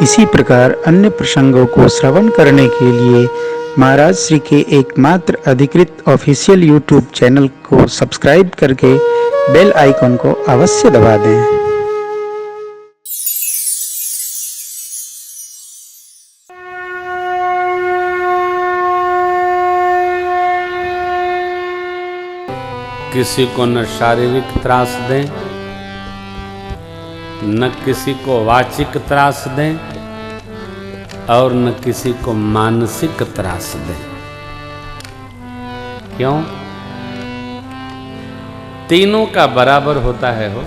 इसी प्रकार अन्य प्रसंगों को श्रवण करने के लिए महाराज श्री के एकमात्र अधिकृत ऑफिशियल यूट्यूब चैनल को सब्सक्राइब करके बेल आइकन को अवश्य दबा दें। किसी को न शारीरिक त्रास दें, न किसी को वाचिक त्रास दें और न किसी को मानसिक त्रास दें। क्यों? तीनों का बराबर होता है। हो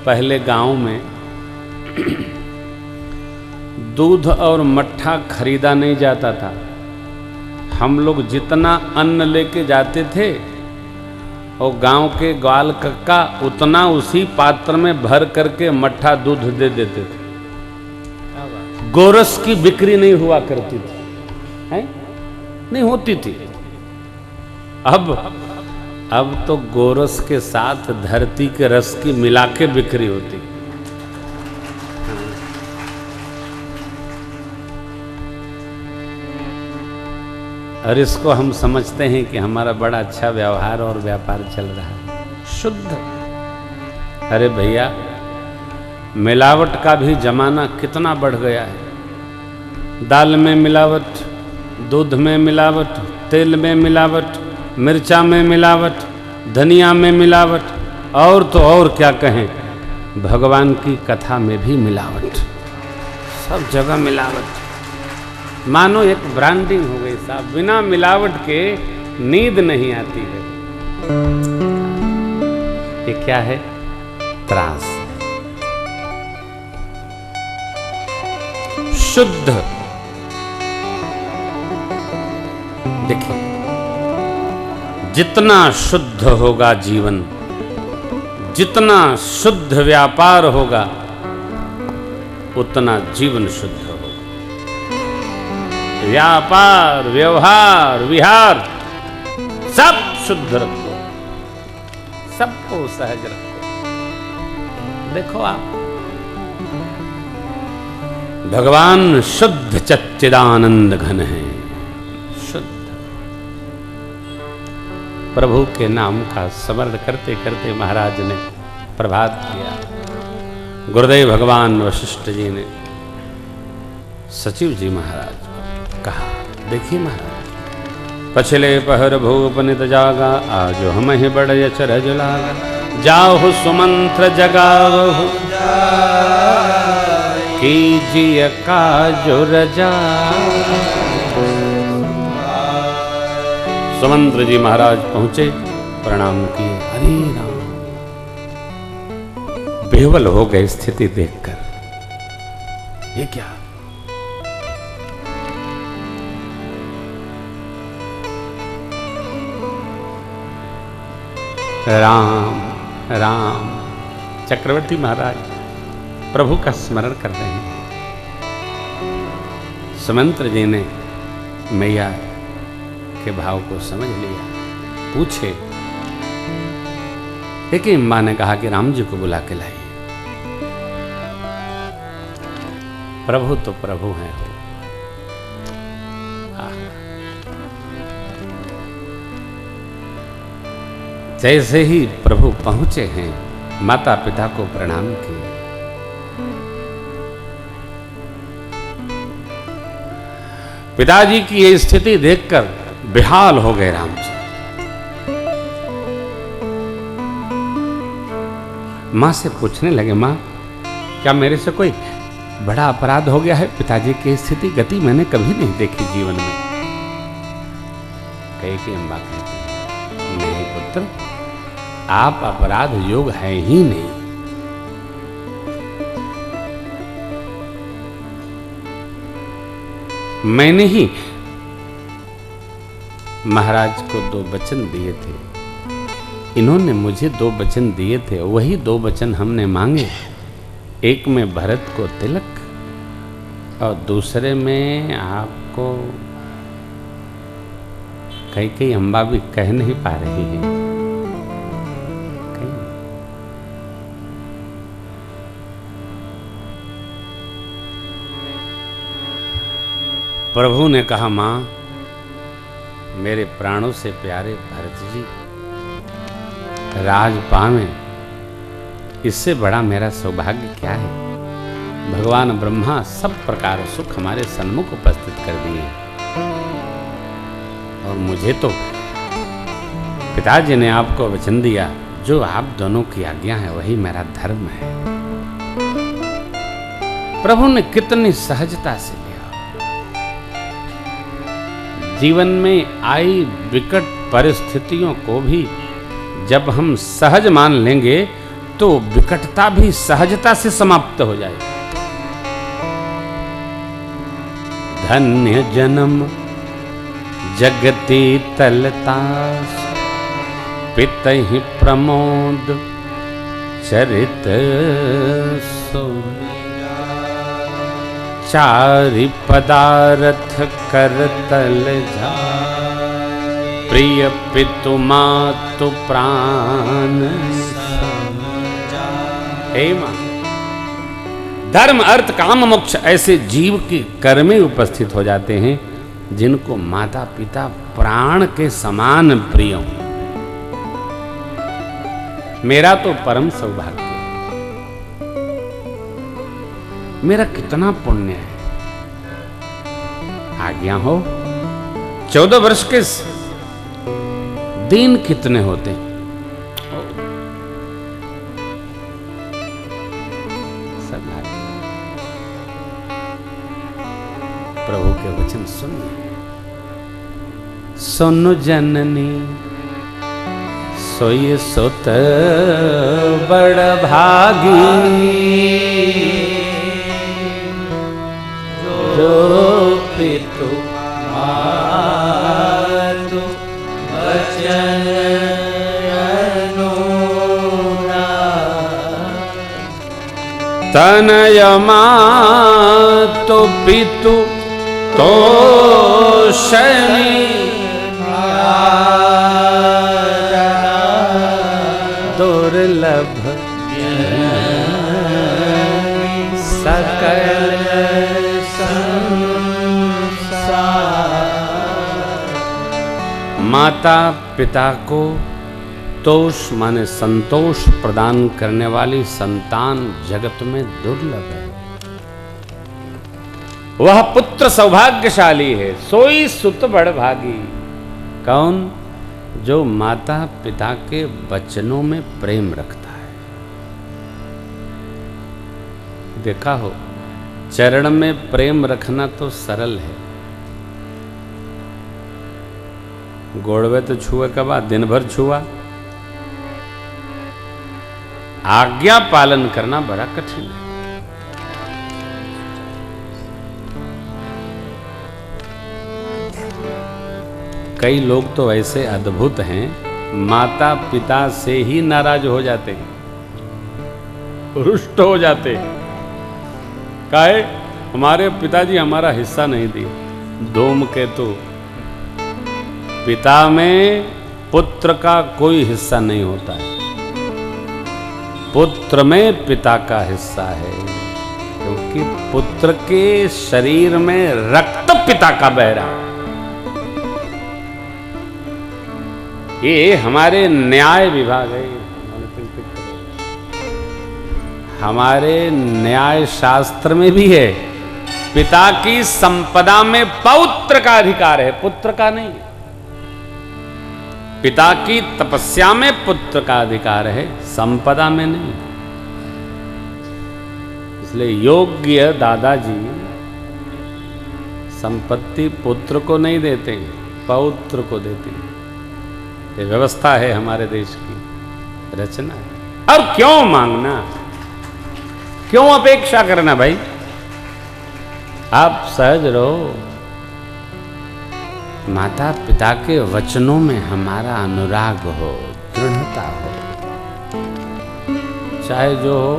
पहले गांव में दूध और मट्ठा खरीदा नहीं जाता था। हम लोग जितना अन्न लेके जाते थे और गांव के ग्वाल कक्का उतना उसी पात्र में भर करके मट्ठा दूध दे देते थे। गोरस की बिक्री नहीं हुआ करती थी, है? नहीं होती थी। अब तो गोरस के साथ धरती के रस की मिला के बिक्री होती। और इसको हम समझते हैं कि हमारा बड़ा अच्छा व्यवहार और व्यापार चल रहा है, शुद्ध। अरे भैया, मिलावट का भी जमाना कितना बढ़ गया है। दाल में मिलावट, दूध में मिलावट, तेल में मिलावट, मिर्चा में मिलावट, धनिया में मिलावट, और तो और क्या कहें, भगवान की कथा में भी मिलावट, सब जगह मिलावट। मानो एक ब्रांडिंग हो गई साहब। बिना मिलावट के नींद नहीं आती है। ये क्या है? त्रास। शुद्ध। देखिए, जितना शुद्ध होगा जीवन, जितना शुद्ध व्यापार होगा, उतना जीवन शुद्ध होगा। व्यापार, व्यवहार, विहार सब शुद्ध रखो, सबको सहज रखो। देखो आप, भगवान शुद्ध सच्चिदानंद घन है। शुद्ध प्रभु के नाम का स्मरण करते करते महाराज ने प्रभात किया। गुरुदेव भगवान वशिष्ठ जी ने सचिव जी महाराज कहा, देखिए महाराज, पछले पहर भूप नित जागा, आज हम ही बड़े चरज लागा। जाहु सुमंत्र जगावहु, कीजिए काजो रजा। सुमंत्र जी महाराज पहुंचे, प्रणाम किए। हरे राम। बेवल हो गए स्थिति देखकर। ये क्या? राम राम। चक्रवर्ती महाराज प्रभु का स्मरण कर रहे हैं। सुमंत्र जी ने मैया के भाव को समझ लिया, पूछे। लेकिन मां ने कहा कि राम जी को बुला के लाइए। प्रभु तो प्रभु हैं। जैसे ही प्रभु पहुंचे हैं, माता पिता को प्रणाम किए। पिताजी की ये स्थिति देखकर बेहाल हो गए राम जी। मां से पूछने लगे, मां क्या मेरे से कोई बड़ा अपराध हो गया है? पिताजी की स्थिति गति मैंने कभी नहीं देखी जीवन में। कहे कि अम्बा कहती, नहीं पुत्र, आप अपराध योग है ही नहीं। मैंने ही महाराज को 2 वचन दिए थे। इन्होंने मुझे 2 वचन दिए थे, वही 2 वचन हमने मांगे। एक में भरत को तिलक और दूसरे में आपको कई अम्बा भी कह नहीं पा रही है। प्रभु ने कहा, मां, मेरे प्राणों से प्यारे भरत जी राज पावें, इससे बड़ा मेरा सौभाग्य क्या है। भगवान ब्रह्मा सब प्रकार सुख हमारे सन्मुख उपस्थित कर दिए और मुझे तो पिताजी ने आपको वचन दिया, जो आप दोनों की आज्ञा है वही मेरा धर्म है। प्रभु ने कितनी सहजता से लिया। जीवन में आई विकट परिस्थितियों को भी जब हम सहज मान लेंगे तो विकटता भी सहजता से समाप्त हो जाएगी। धन्य जन्म जगति तलतास, पितहि प्रमोद चरित सो। चारि पदारथ करतल जा, प्रिय पितु मातु प्राण। हे मां, धर्म अर्थ काम मोक्ष ऐसे जीव के कर में उपस्थित हो जाते हैं जिनको माता पिता प्राण के समान प्रिय हो। मेरा तो परम सौभाग्य है, मेरा कितना पुण्य है। आज्ञा हो, 14 वर्ष के दिन कितने होते हैं। प्रभु के वचन सुनिए। सुन जननी सोई सुत बड़ भागी, जो पितु मातु वचन तनय मातु पितु तो शनि दुर्लभ सकल माता पिता को तोष माने संतोष प्रदान करने वाली संतान जगत में दुर्लभ है। वह पुत्र सौभाग्यशाली है, सोई सुत बड़ भागी। कौन? जो माता पिता के वचनों में प्रेम रखता है। देखा हो, चरण में प्रेम रखना तो सरल है, गोड़वे तो छुए के बाद दिन भर छुआ। आज्ञा पालन करना बड़ा कठिन है। कई लोग तो ऐसे अद्भुत हैं, माता पिता से ही नाराज हो जाते हैं, रुष्ट हो जाते हैं। काहे? हमारे पिताजी हमारा हिस्सा नहीं दिए। धूमकेतु, पिता में पुत्र का कोई हिस्सा नहीं होता है, पुत्र में पिता का हिस्सा है, क्योंकि पुत्र के शरीर में रक्त पिता का बह रहा है। ये हमारे न्याय विभाग है, हमारे न्याय शास्त्र में भी है। पिता की संपदा में पौत्र का अधिकार है, पुत्र का नहीं। पिता की तपस्या में पुत्र का अधिकार है, संपदा में नहीं। इसलिए योग्य दादाजी संपत्ति पुत्र को नहीं देते, पौत्र को देते हैं। ये व्यवस्था है, हमारे देश की रचना है। और क्यों मांगना, क्यों अपेक्षा करना भाई? आप सहज रहो। माता पिता के वचनों में हमारा अनुराग हो, दृढ़ता हो, चाहे जो हो।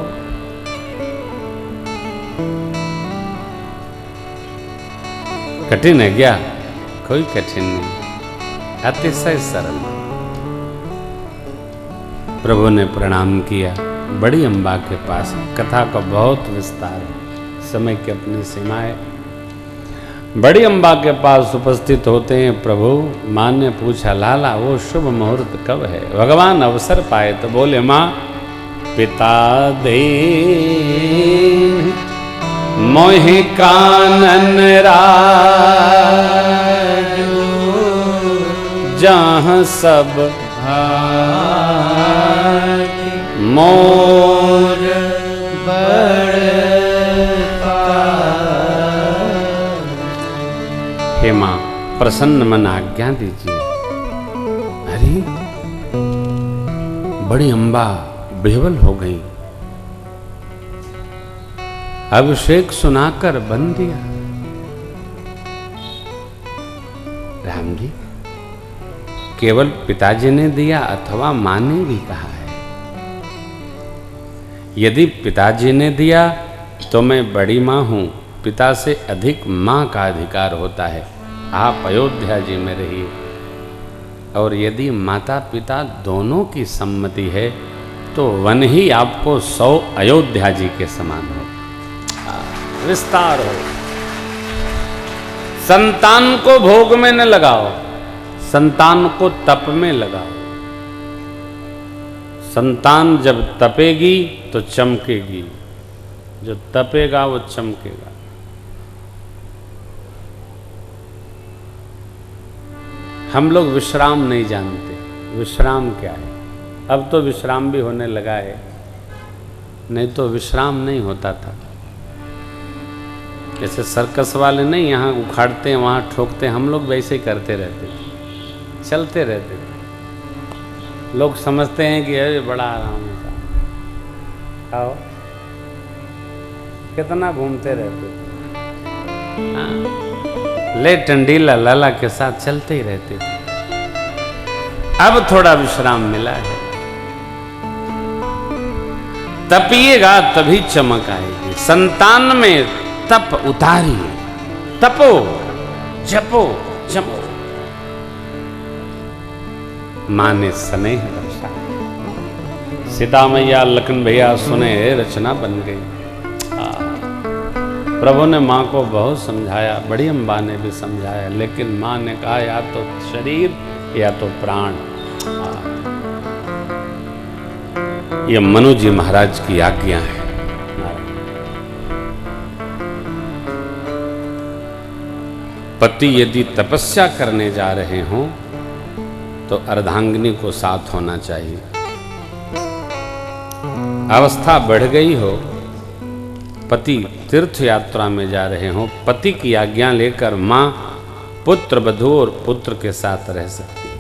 कठिन है क्या? कोई कठिन नहीं, अतिशय सरल। प्रभु ने प्रणाम किया। बड़ी अम्बा के पास कथा का बहुत विस्तार है, समय की अपनी सीमाएं। बड़ी अम्बा के पास उपस्थित होते हैं प्रभु। माँ ने पूछा लाला वो शुभ मुहूर्त कब है? भगवान अवसर पाए तो बोले माँ पिता दे मोहि कानन राजू जहाँ सब मोर हे माँ प्रसन्न मन आज्ञा दीजिए। अरे बड़ी अम्बा बेवल हो गई, अभिषेक सुनाकर बन दिया। राम जी केवल पिताजी ने दिया अथवा माँ ने भी कहा है? यदि पिताजी ने दिया तो मैं बड़ी माँ हूं, पिता से अधिक माँ का अधिकार होता है। आप अयोध्या जी में रहिए। और यदि माता पिता दोनों की सम्मति है तो वन ही आपको 100 अयोध्या जी के समान हो, विस्तार हो। संतान को भोग में न लगाओ, संतान को तप में लगाओ। संतान जब तपेगी तो चमकेगी, जो तपेगा वो चमकेगा। हम लोग विश्राम नहीं जानते, विश्राम क्या है। अब तो विश्राम भी होने लगा है, नहीं तो विश्राम नहीं होता था। जैसे सर्कस वाले नहीं यहाँ उखाड़ते हैं वहाँ ठोकते हैं, हम लोग वैसे ही करते रहते थे, चलते रहते थे। लोग समझते हैं कि अरे बड़ा आराम है, आओ कितना घूमते रहते थे। हाँ, ले टंडीला लाला के साथ चलते ही रहते थे। अब थोड़ा विश्राम मिला है। तपिएगा तभी चमक आएगी। संतान में तप उतारिए, तपो जपो जपो। माँ ने स्नेह रक्षा। सीता मैया लखन भैया सुने रचना बन गई। प्रभु ने माँ को बहुत समझाया, बड़ी अम्बा ने भी समझाया, लेकिन माँ ने कहा या तो शरीर या तो प्राण। ये मनु जी महाराज की आज्ञा है। पति यदि तपस्या करने जा रहे हों तो अर्धांगिनी को साथ होना चाहिए। अवस्था बढ़ गई हो, पति तीर्थ यात्रा में जा रहे हों, पति की आज्ञा लेकर माँ पुत्र वधू और पुत्र के साथ रह सकती है।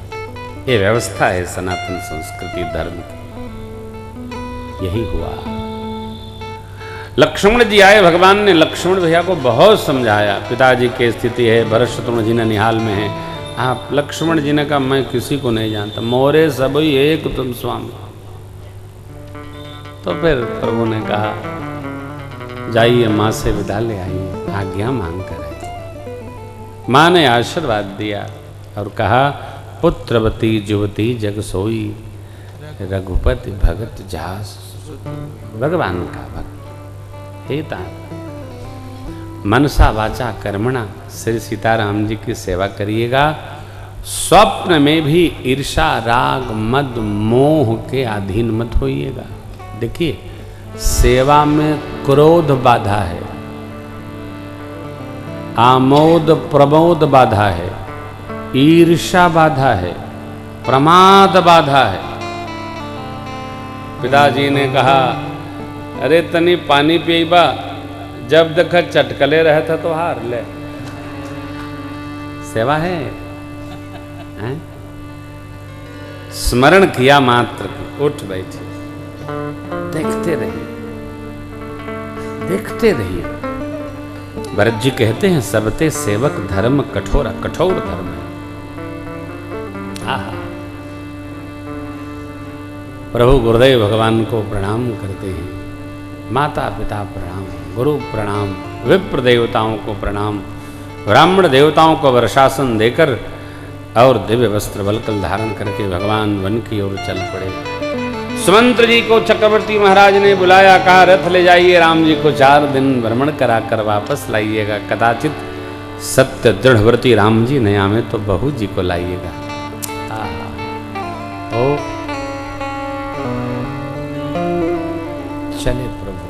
ये व्यवस्था है सनातन संस्कृति धर्म की। यही हुआ। लक्ष्मण जी आए, भगवान ने लक्ष्मण भैया को बहुत समझाया। पिताजी की स्थिति है, भरत शत्रुघ्न जी ननिहाल में है। आप लक्ष्मण जी ने कहा मैं किसी को नहीं जानता, मोरे सबई एक तुम स्वामी। तो फिर प्रभु ने कहा जाइए माँ से विदा ले आइए, आज्ञा मांग कर आइए। माँ ने आशीर्वाद दिया और कहा पुत्रवती जुवती जग सोई, रघुपति भगत जास। भगवान का भक्त हे तात मनसा वाचा कर्मणा, श्री सीताराम जी की सेवा करिएगा। स्वप्न में भी ईर्षा राग मद मोह के अधीन मत होइएगा। देखिए सेवा में क्रोध बाधा है, आमोद प्रमोद बाधा है, ईर्षा बाधा है, प्रमाद बाधा है। पिताजी ने कहा अरे तनी पानी पीबा, जब देखा चटकले रहता तो हार ले। सेवा है, हैं? स्मरण किया मात्र की उठ बैठी। देखते रहिए, देखते रहिए। भरत जी कहते हैं सबते सेवक धर्म कठोर, कठोर धर्म है। आहा, प्रभु गुरुदेव भगवान को प्रणाम करते हैं, माता पिता प्रणाम, गुरु प्रणाम, विप्र देवताओं को प्रणाम, ब्राह्मण देवताओं को वर्षासन देकर और दिव्य वस्त्र वल्कल धारण करके भगवान वन की ओर चल पड़े। सुमंत्र जी को चक्रवर्ती महाराज ने बुलाया, कहा रथ ले जाइए, राम जी को 4 दिन भ्रमण कराकर वापस लाइएगा। कदाचित सत्य दृढ़व्रती राम जी नया में तो बहू जी को लाइएगा। ओ चले प्रभु।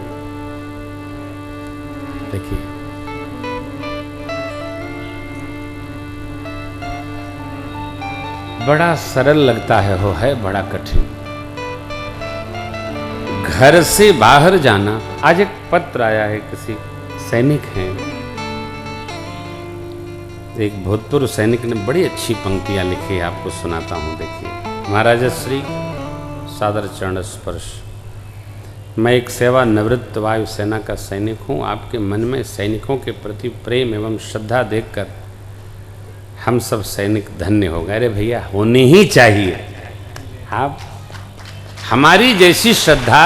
देखिए बड़ा सरल लगता है, हो है बड़ा कठिन। घर से बाहर जाना। आज एक पत्र आया है, किसी सैनिक हैं, एक भूतपूर्व सैनिक ने बड़ी अच्छी पंक्तियां लिखी है, आपको सुनाता हूं। देखिए। महाराज श्री सादर चरण स्पर्श। मैं एक सेवानिवृत्त वायुसेना का सैनिक हूं। आपके मन में सैनिकों के प्रति प्रेम एवं श्रद्धा देखकर हम सब सैनिक धन्य हो गए। अरे भैया होनी ही चाहिए। आप हमारी जैसी श्रद्धा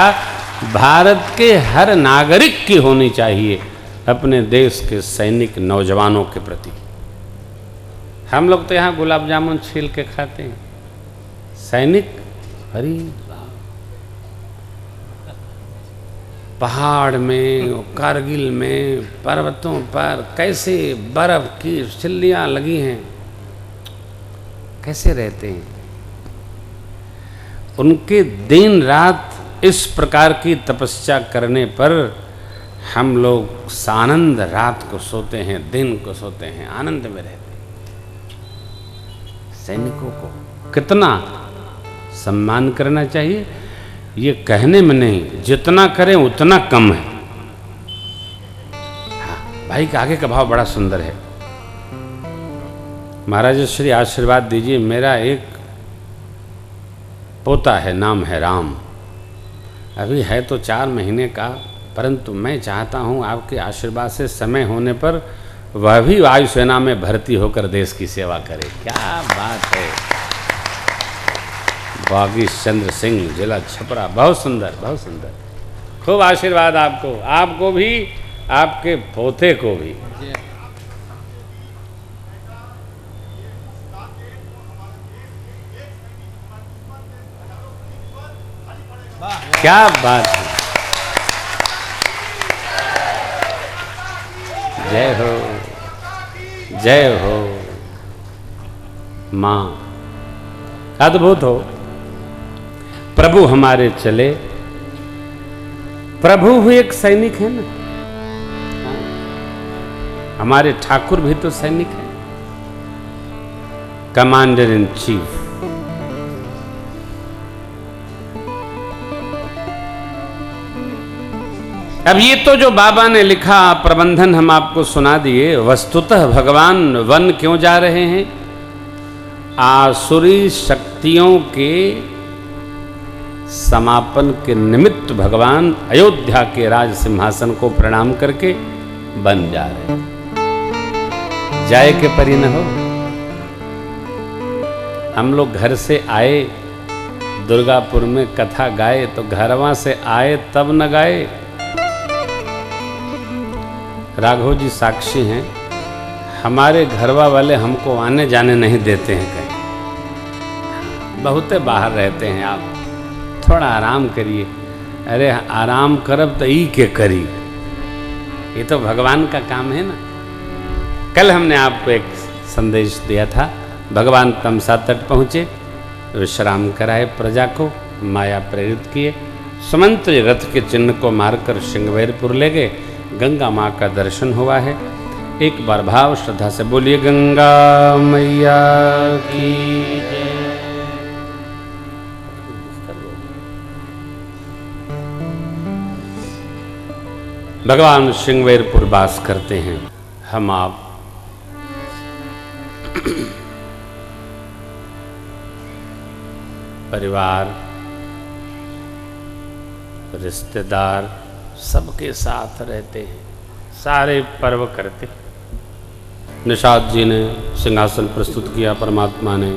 भारत के हर नागरिक की होनी चाहिए अपने देश के सैनिक नौजवानों के प्रति। हम लोग तो यहाँ गुलाब जामुन छील के खाते हैं, सैनिक हरी पहाड़ में, कारगिल में, पर्वतों पर कैसे बर्फ की सिल्लियां लगी हैं, कैसे रहते हैं। उनके दिन रात इस प्रकार की तपस्या करने पर हम लोग सानंद रात को सोते हैं, दिन को सोते हैं, आनंद में रहते हैं। सैनिकों को कितना सम्मान करना चाहिए, ये कहने में नहीं, जितना करें उतना कम है। हाँ, भाई का आगे का भाव बड़ा सुंदर है। महाराज श्री आशीर्वाद दीजिए। मेरा एक पोता है, नाम है राम। अभी है तो 4 महीने का, परंतु मैं चाहता हूँ आपके आशीर्वाद से समय होने पर वह भी वायुसेना में भर्ती होकर देश की सेवा करे। क्या बात है। बागीश चंद्र सिंह, जिला छपरा। बहुत सुंदर, बहुत सुंदर। खूब आशीर्वाद आपको, आपको भी, आपके पोते को भी। क्या बात है। जय हो, जय हो मां। अद्भुत हो। प्रभु हमारे चले। प्रभु भी एक सैनिक है ना, हमारे ठाकुर भी तो सैनिक है, कमांडर इन चीफ। अब ये तो जो बाबा ने लिखा प्रबंधन हम आपको सुना दिए। वस्तुतः भगवान वन क्यों जा रहे हैं? आसुरी शक्तियों के समापन के निमित्त भगवान अयोध्या के राज सिंहासन को प्रणाम करके बन जा रहे हैं। जाए के परी न हो। हम लोग घर से आए, दुर्गापुर में कथा गाए, तो घरवा से आए तब न गाए। राघव जी साक्षी हैं, हमारे घरवा वाले हमको आने जाने नहीं देते हैं कहीं। बहुते बाहर रहते हैं, आप थोड़ा आराम करिए। अरे आराम करब तो ई के करी, ये तो भगवान का काम है ना। कल हमने आपको एक संदेश दिया था, भगवान तमसा तट पहुँचे, विश्राम कराए, प्रजा को माया प्रेरित किए, सुमंत्र रथ के चिन्ह को मारकर श्रृंगवेरपुर ले गए। गंगा माँ का दर्शन हुआ है। एक बार भाव श्रद्धा से बोलिए गंगा मैया की जय। भगवान श्रृंगवेरपुर वास करते हैं। हम आप परिवार, रिश्तेदार सबके साथ रहते हैं, सारे पर्व करते हैं। निषाद जी ने सिंहासन प्रस्तुत किया, परमात्मा ने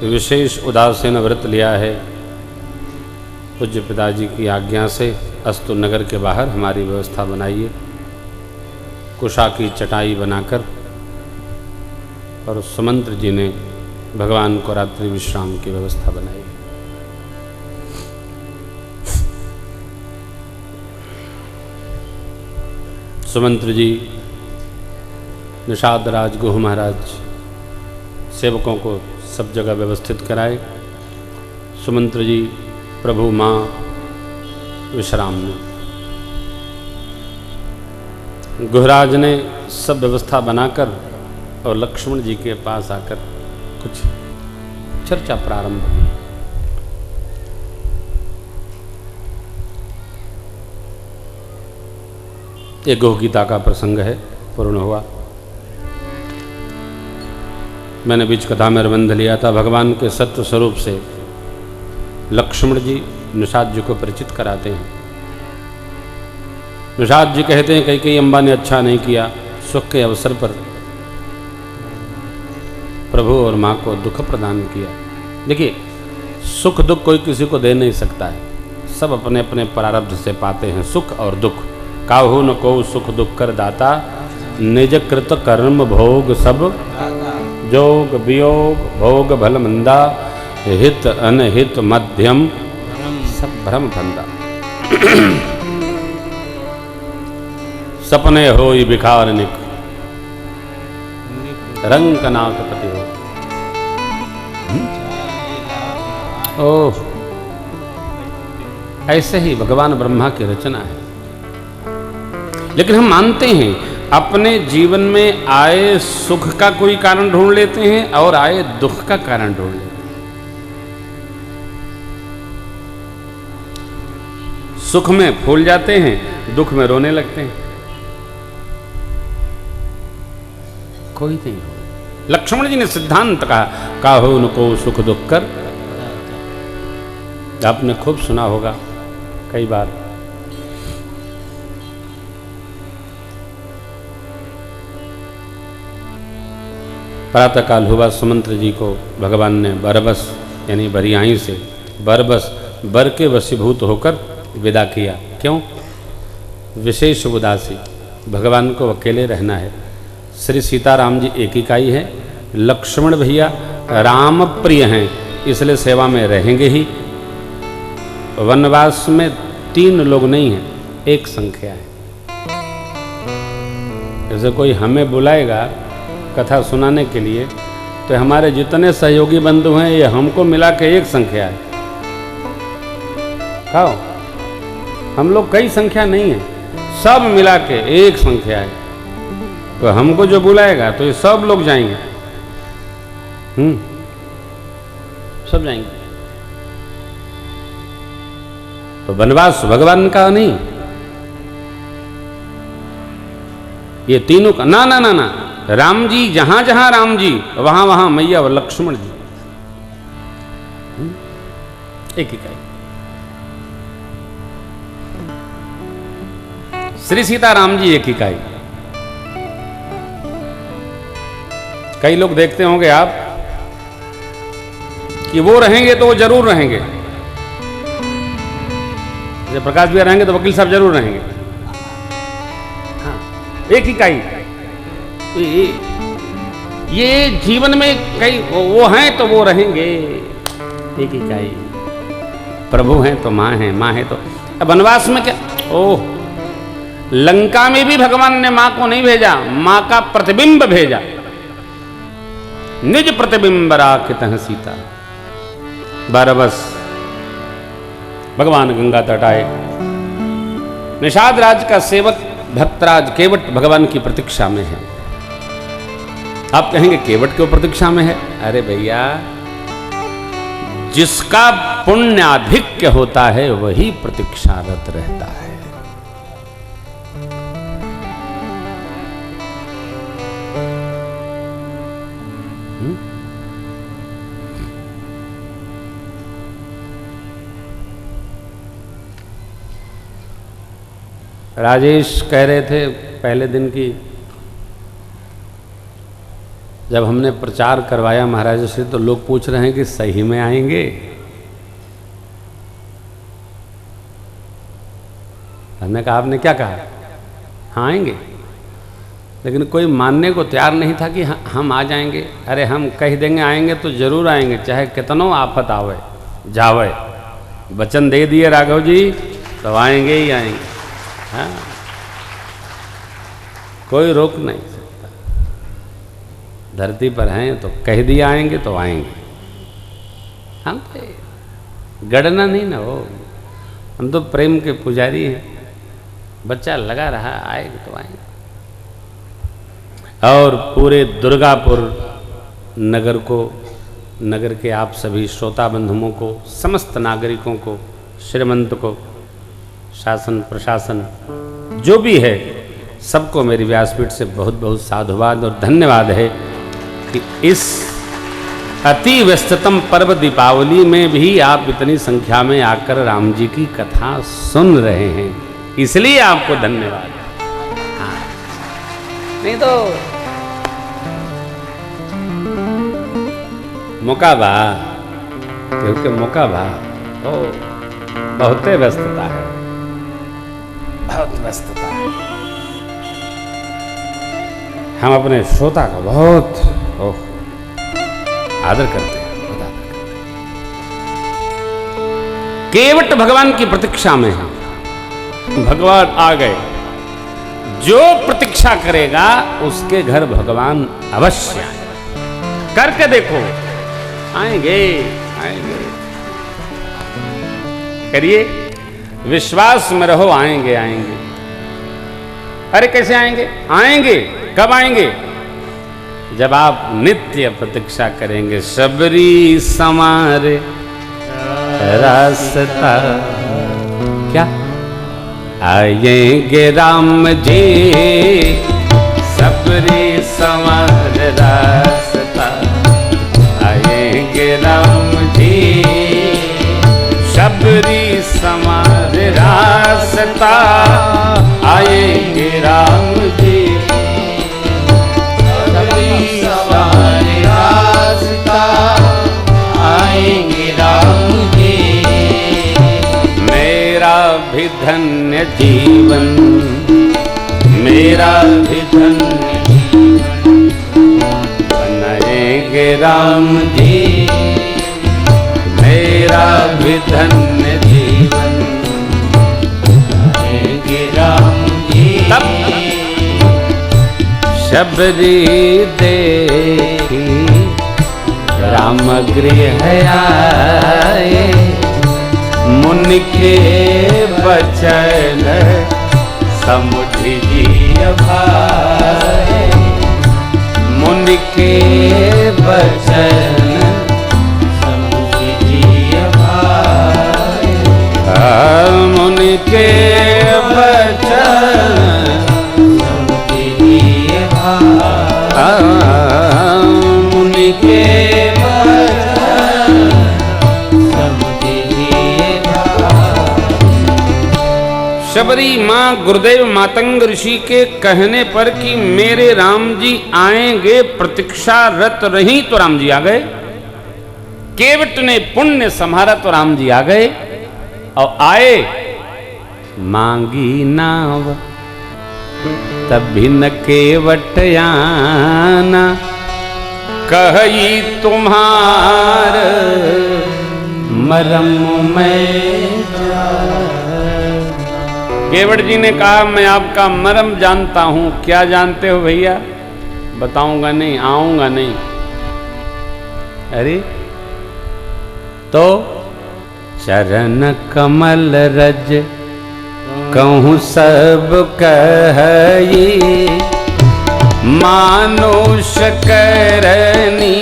विशेष उदासीन व्रत लिया है। पूज्य पिताजी की आज्ञा से अस्तु नगर के बाहर हमारी व्यवस्था बनाइए, कुशा की चटाई बनाकर, और सुमंत्र जी ने भगवान को रात्रि विश्राम की व्यवस्था बनाई। सुमंत्र जी निषाद राज गुह महाराज सेवकों को सब जगह व्यवस्थित कराए। सुमंत्र जी, प्रभु, माँ, विश्राम में। गुहराज ने सब व्यवस्था बनाकर और लक्ष्मण जी के पास आकर कुछ चर्चा प्रारंभ की। ये गोह गीता का प्रसंग है, पूर्ण हुआ। मैंने बीच कथा में अर्बंध लिया था। भगवान के सत्य स्वरूप से लक्ष्मण जी निषाद जी को परिचित कराते हैं। निषाद जी कहते हैं कई अम्बा ने अच्छा नहीं किया, सुख के अवसर पर प्रभु और माँ को दुख प्रदान किया। देखिए, सुख दुख कोई किसी को दे नहीं सकता है, सब अपने अपने प्रारब्ध से पाते हैं सुख और दुख। काहू न को सुख दुख कर दाता, निज कृत कर्म भोग सब, जोग वियोग भोग भल मंदा, हित अनहित मध्यम सब भ्रम धंधा। सपने होई बिखार निक, रंग नाक पति हो। ओह, ऐसे ही भगवान ब्रह्मा की रचना है। लेकिन हम मानते हैं अपने जीवन में आए सुख का कोई कारण ढूंढ लेते हैं और आए दुख का कारण ढूंढ लेते हैं। सुख में फूल जाते हैं, दुख में रोने लगते हैं। कोई नहीं। लक्ष्मण जी ने सिद्धांत कहा, काहू न को सुख दुख कर। आपने खूब सुना होगा कई बार। प्रातःकाल हुआ, सुमंत्र जी को भगवान ने बरबस यानी बरियाई से बरबस बर के वशीभूत होकर विदा किया। क्यों? विशेष उदासी, भगवान को अकेले रहना है। श्री सीताराम जी एक इकाई है, लक्ष्मण भैया राम प्रिय हैं, इसलिए सेवा में रहेंगे ही। वनवास में 3 लोग नहीं हैं, एक संख्या है। जैसे कोई हमें बुलाएगा कथा सुनाने के लिए, तो हमारे जितने सहयोगी बंधु हैं ये हमको मिला के एक संख्या है। खाओ, हम लोग कई संख्या नहीं है, सब मिला के एक संख्या है। तो हमको जो बुलाएगा तो ये सब लोग जाएंगे। सब जाएंगे। तो वनवास भगवान का नहीं, ये तीनों का। ना ना ना ना, राम जी जहां जहां राम जी, वहां वहां मैया और लक्ष्मण जी, एक इकाई। श्री सीताराम जी एक इकाई। कई लोग देखते होंगे आप कि वो रहेंगे तो वो जरूर रहेंगे। जब प्रकाश भैया रहेंगे तो वकील साहब जरूर रहेंगे। हाँ, एक इकाई। ये जीवन में कई वो हैं तो वो रहेंगे, एक इकाई। प्रभु हैं तो माँ है, माँ है तो। वनवास में क्या, ओह, लंका में भी भगवान ने माँ को नहीं भेजा, माँ का प्रतिबिंब भेजा। निज प्रतिबिंब राखित सीता। बरबस भगवान गंगा तट आए। निषाद राज का सेवक भक्तराज केवट भगवान की प्रतीक्षा में है। आप कहेंगे केवट क्यों प्रतीक्षा में है? अरे भैया, जिसका पुण्याधिक्य होता है वही प्रतीक्षारत रहता है। राजेश कह रहे थे पहले दिन की, जब हमने प्रचार करवाया महाराज से, तो लोग पूछ रहे हैं कि सही में आएंगे। हमने कहा, आपने क्या कहा? हाँ आएंगे। लेकिन कोई मानने को तैयार नहीं था कि हम आ जाएंगे। अरे हम कह देंगे आएंगे तो जरूर आएंगे, चाहे कितनों आफत आवे जावे। वचन दे दिए राघव जी तो आएंगे ही आएंगे। हाँ, कोई रोक नहीं सकता। धरती पर हैं तो कह दिया आएंगे तो आएंगे। हम तो गणना नहीं ना हो, हम तो प्रेम के पुजारी हैं। बच्चा लगा रहा आएंगे तो आएंगे। और पूरे दुर्गापुर नगर को, नगर के आप सभी श्रोता बंधुओं को, समस्त नागरिकों को, श्रीमंत को, शासन प्रशासन जो भी है, सबको मेरी व्यासपीठ से बहुत बहुत साधुवाद और धन्यवाद है कि इस अति व्यस्ततम पर्व दीपावली में भी आप इतनी संख्या में आकर राम जी की कथा सुन रहे हैं, इसलिए आपको धन्यवाद। हाँ, नहीं तो मौका बा, क्योंकि मौका बा तो बहुत व्यस्तता है, बहुत व्यस्तता है। हम अपने श्रोता का बहुत आदर करते हैं, बहुत आदर करते हैं। केवट भगवान की प्रतीक्षा में है, भगवान आ गए। जो प्रतीक्षा करेगा उसके घर भगवान अवश्य आए। करके देखो, आएंगे आएंगे। करिए, विश्वास में रहो, आएंगे आएंगे। अरे कैसे आएंगे? आएंगे। कब आएंगे? जब आप नित्य प्रतीक्षा करेंगे। सबरी समारे रास्ता, क्या आएंगे राम जी, सबरी समारे रास्ता, आएंगे राम जी, सबरी समारे रास्ता, आएंगे राम जी, सवारे रास्ता, आएंगे राम जी। मेरा भी धन्य जीवन, मेरा भी धन्य जीवन, बनाएंगे राम जी, मेरा भी धन्य जीवन, बनाएंगे राम जी। तब शबरी देखी राम गृह आए, मुनि के बचन समुझी भाए, मुनि के बचन समुझी भाए, मुनि के बचन मुनि के शबरी माँ गुरुदेव मातंग ऋषि के कहने पर कि मेरे राम जी आएंगे, प्रतीक्षारत रही तो राम जी आ गए। केवट ने पुण्य संभारा तो राम जी आ गए। और आए, मांगी नाव तभी न केवट आना, कही तुम्हार मरम में। केवट जी ने कहा, मैं आपका मरम जानता हूं। क्या जानते हो भैया? बताऊंगा नहीं, आऊंगा नहीं। अरे तो चरण कमल रज कहूँ सब कही, मानुष करनी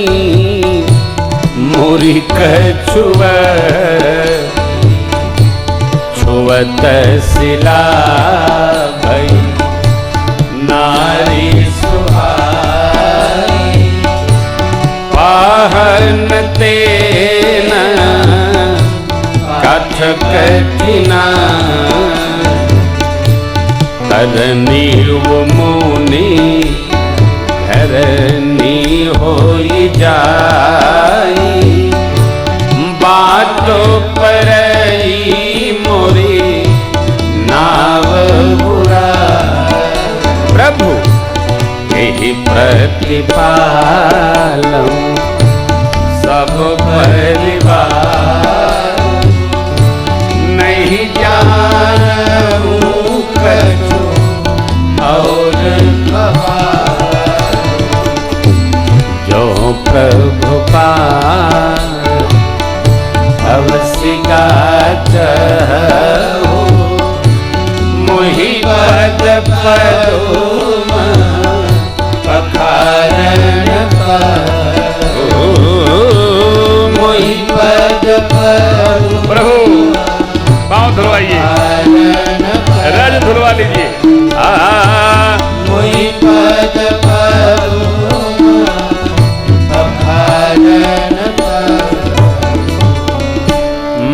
मुरी कछुआ, छुअत सिला भई नारी सुहाई, पाहन तेन कथ कठिना, तरनी वो मुनि धरनी होई जाई, बाटो परई मोरी नाव बुरा। प्रभु यही प्रतिपालम सब परिवार, नहीं जानू कछु और पदुम पखारन करो मोहि पद पदुम प्रभु पाँव धुलवाइए, रज धुलवा लीजिए। मोहि पद पदुम पखारन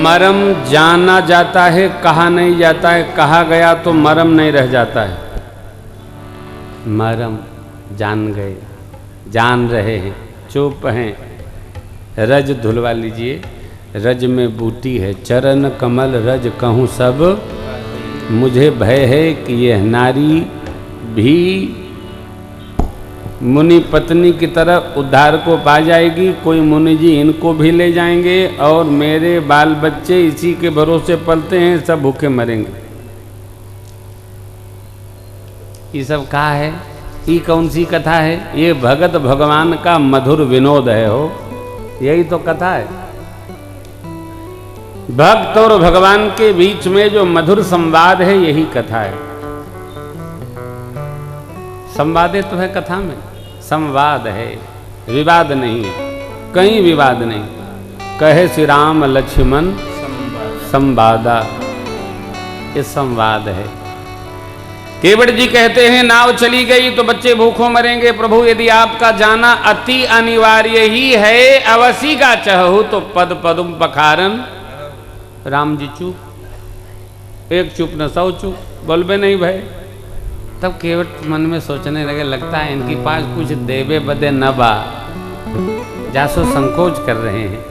मरम जाना जाता है, कहा नहीं जाता है। कहा गया तो मरम नहीं रह जाता है। मरम जान गए, जान रहे हैं, चुप हैं। रज धुलवा लीजिए। रज में बूटी है, चरण कमल रज कहूँ सब। मुझे भय है कि यह नारी भी मुनि पत्नी की तरह उद्धार को पा जाएगी। कोई मुनि जी इनको भी ले जाएंगे और मेरे बाल बच्चे इसी के भरोसे पलते हैं, सब भूखे मरेंगे। ये सब कहा है, ये कौन सी कथा है? ये भगत भगवान का मधुर विनोद है। हो यही तो कथा है। भक्त और भगवान के बीच में जो मधुर संवाद है, यही कथा है। संवादे तो है कथा में, संवाद है, विवाद नहीं है, कहीं विवाद नहीं। कहे श्री राम लक्ष्मण संवादा, ये संवाद है। केवट जी कहते हैं नाव चली गई तो बच्चे भूखों मरेंगे। प्रभु यदि आपका जाना अति अनिवार्य ही है, अवसी का चहु तो पद पदुम पखारन। राम जी चुप, एक चुप न सौ चुप, बोलबे नहीं भय। तब केवट मन में सोचने लगे, लगता है इनके पास कुछ देवे बदे न बा, जासो संकोच कर रहे हैं।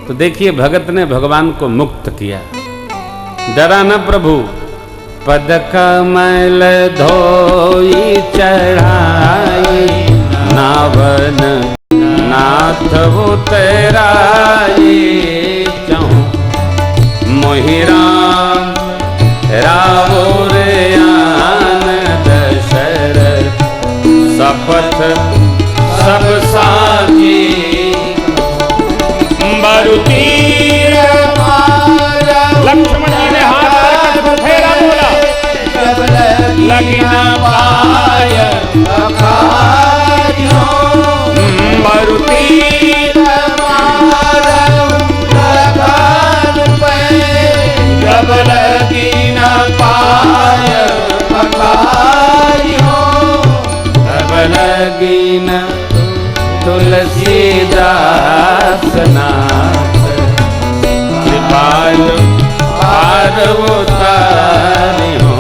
तो देखिए भगत ने भगवान को मुक्त किया। डरा न प्रभु, पद कमल धोई चढ़ाई, नावन नाथ उतराई, चहु मोहि राम रावो रे आन दशरथ, सपथ सब साची बरुतीर लक्ष्मण जी ने हाथ करके फेरा बोला, लगी न पाय अखारियों, बरुतीर जब लगी न पाय अखारियों, तब लगी न तुलसीदास नाथ, कृपालु पार्वतारि हो,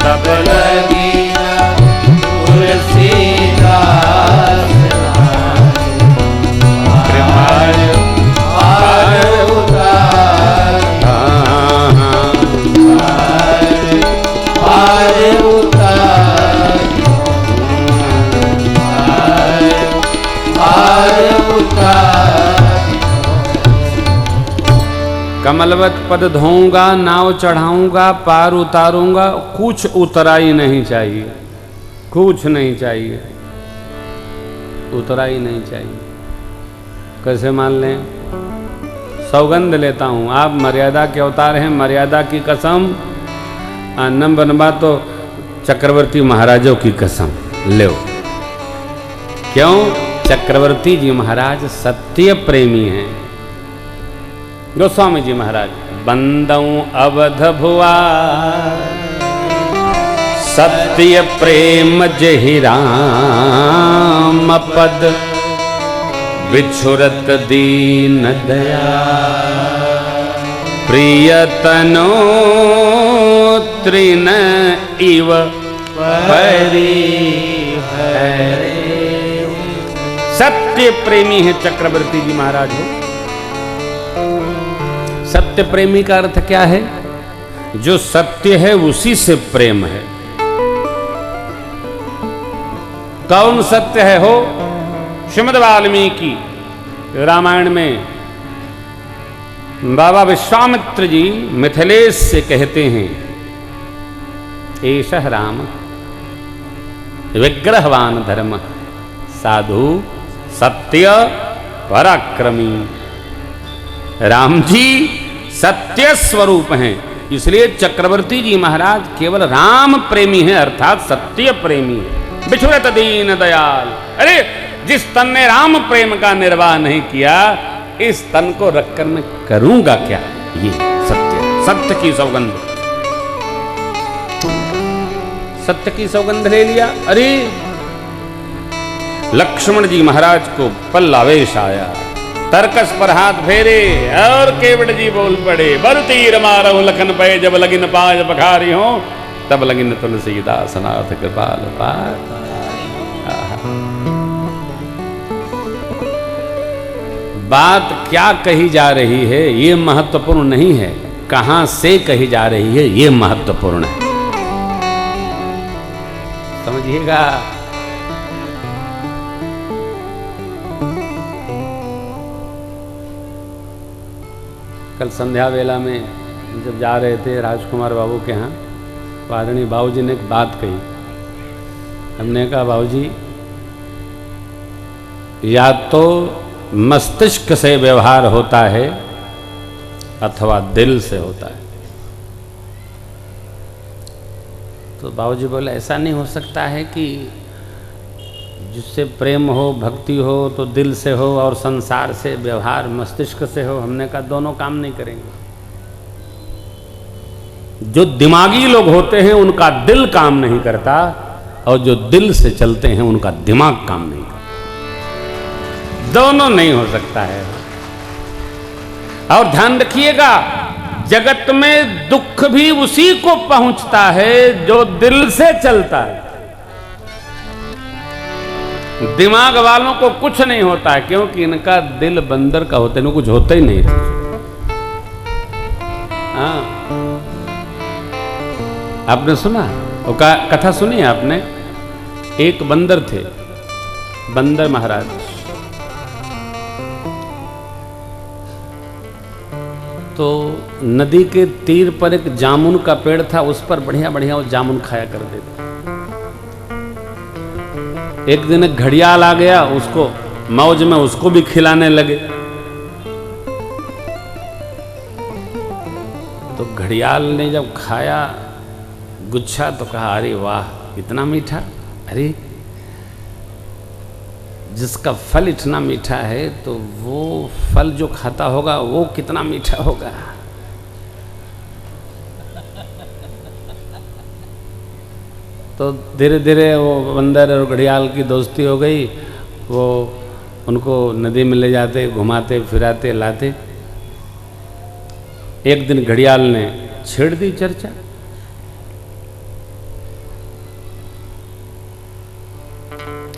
तब लगी न तुलसीदास नाथ, कृपालु पार्वतारि कमलवत पद धोऊंगा, नाव चढ़ाऊंगा, पार उतारूंगा, कुछ उतराई नहीं चाहिए, कुछ नहीं चाहिए, उतराई नहीं चाहिए। कैसे मान लें? सौगंध लेता हूं, आप मर्यादा के अवतार हैं, मर्यादा की कसम। नंबर नंबर तो चक्रवर्ती महाराजों की कसम लो। क्यों? चक्रवर्ती जी महाराज सत्य प्रेमी हैं। गोस्वामी जी महाराज, बंदऊ अवध भुआ सत्य प्रेम जहि राम पद, बिछुरत दीन दया प्रियतनो तृण इव परि हरे। सत्य प्रेमी है चक्रवर्ती जी महाराज हो। सत्य प्रेमी का अर्थ क्या है? जो सत्य है उसी से प्रेम है। कौन सत्य है हो? श्रीमद् वाल्मीकि रामायण में बाबा विश्वामित्र जी मिथिलेश से कहते हैं, एषः राम विग्रहवान धर्म साधु सत्य पराक्रमी। राम जी सत्य स्वरूप हैं, इसलिए चक्रवर्ती जी महाराज केवल राम प्रेमी है, अर्थात सत्य प्रेमी है। बिछुड़त दीन दयाल, अरे जिस तन ने राम प्रेम का निर्वाह नहीं किया, इस तन को रखकर मैं करूंगा क्या? ये सत्य की सौगंध, सत्य की सौगंध ले लिया। अरे लक्ष्मण जी महाराज को पल्लावेश आया, तरकस पर हाथ फेरे और केवट जी बोल पड़े, बर तीर मारो लखन पे, जब लगिन पाज पखारी हो, तब लगिन तुलसीदास नाथ कृपाल पार। बात क्या कही जा रही है ये महत्वपूर्ण नहीं है, कहां से कही जा रही है ये महत्वपूर्ण है, समझिएगा। कल संध्या वेला में जब जा रहे थे राजकुमार बाबू के यहाँ, आदरणीय बाबूजी ने एक बात कही। हमने कहा बाबूजी, या तो मस्तिष्क से व्यवहार होता है अथवा दिल से होता है। तो बाबूजी बोले ऐसा नहीं हो सकता है कि जिससे प्रेम हो, भक्ति हो तो दिल से हो, और संसार से व्यवहार मस्तिष्क से हो। हमने कहा दोनों काम नहीं करेंगे। जो दिमागी लोग होते हैं उनका दिल काम नहीं करता, और जो दिल से चलते हैं उनका दिमाग काम नहीं करता। दोनों नहीं हो सकता है। और ध्यान रखिएगा, जगत में दुख भी उसी को पहुंचता है जो दिल से चलता है। दिमाग वालों को कुछ नहीं होता है, क्योंकि इनका दिल बंदर का होता है, इनको कुछ होता ही नहीं था। हाँ, आपने सुना वो कथा सुनी है आपने? एक बंदर थे, बंदर महाराज। तो नदी के तीर पर एक जामुन का पेड़ था, उस पर बढ़िया बढ़िया वो जामुन खाया करते थे। एक दिन एक घड़ियाल आ गया, उसको मौज में उसको भी खिलाने लगे। तो घड़ियाल ने जब खाया गुच्छा तो कहा, अरे वाह इतना मीठा, अरे जिसका फल इतना मीठा है तो वो फल जो खाता होगा वो कितना मीठा होगा। तो धीरे धीरे वो बंदर और घड़ियाल की दोस्ती हो गई। वो उनको नदी में ले जाते, घुमाते फिराते लाते। एक दिन घड़ियाल ने छेड़ दी चर्चा।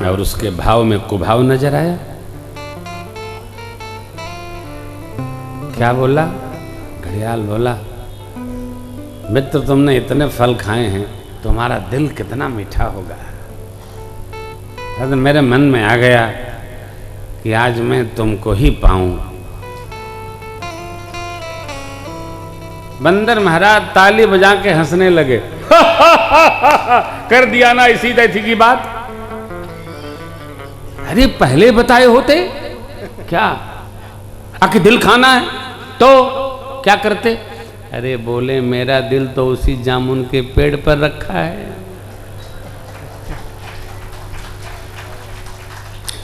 और उसके भाव में कुभाव नजर आया। क्या बोला? घड़ियाल बोला, मित्र तुमने इतने फल खाए हैं, तुम्हारा दिल कितना मीठा होगा। तो मेरे मन में आ गया कि आज मैं तुमको ही पाऊं। बंदर महाराज ताली बजा के हंसने लगे। कर दिया ना इसी तैथी की बात। अरे पहले बताए होते क्या, आखिर दिल खाना है तो क्या करते? अरे बोले मेरा दिल तो उसी जामुन के पेड़ पर रखा है,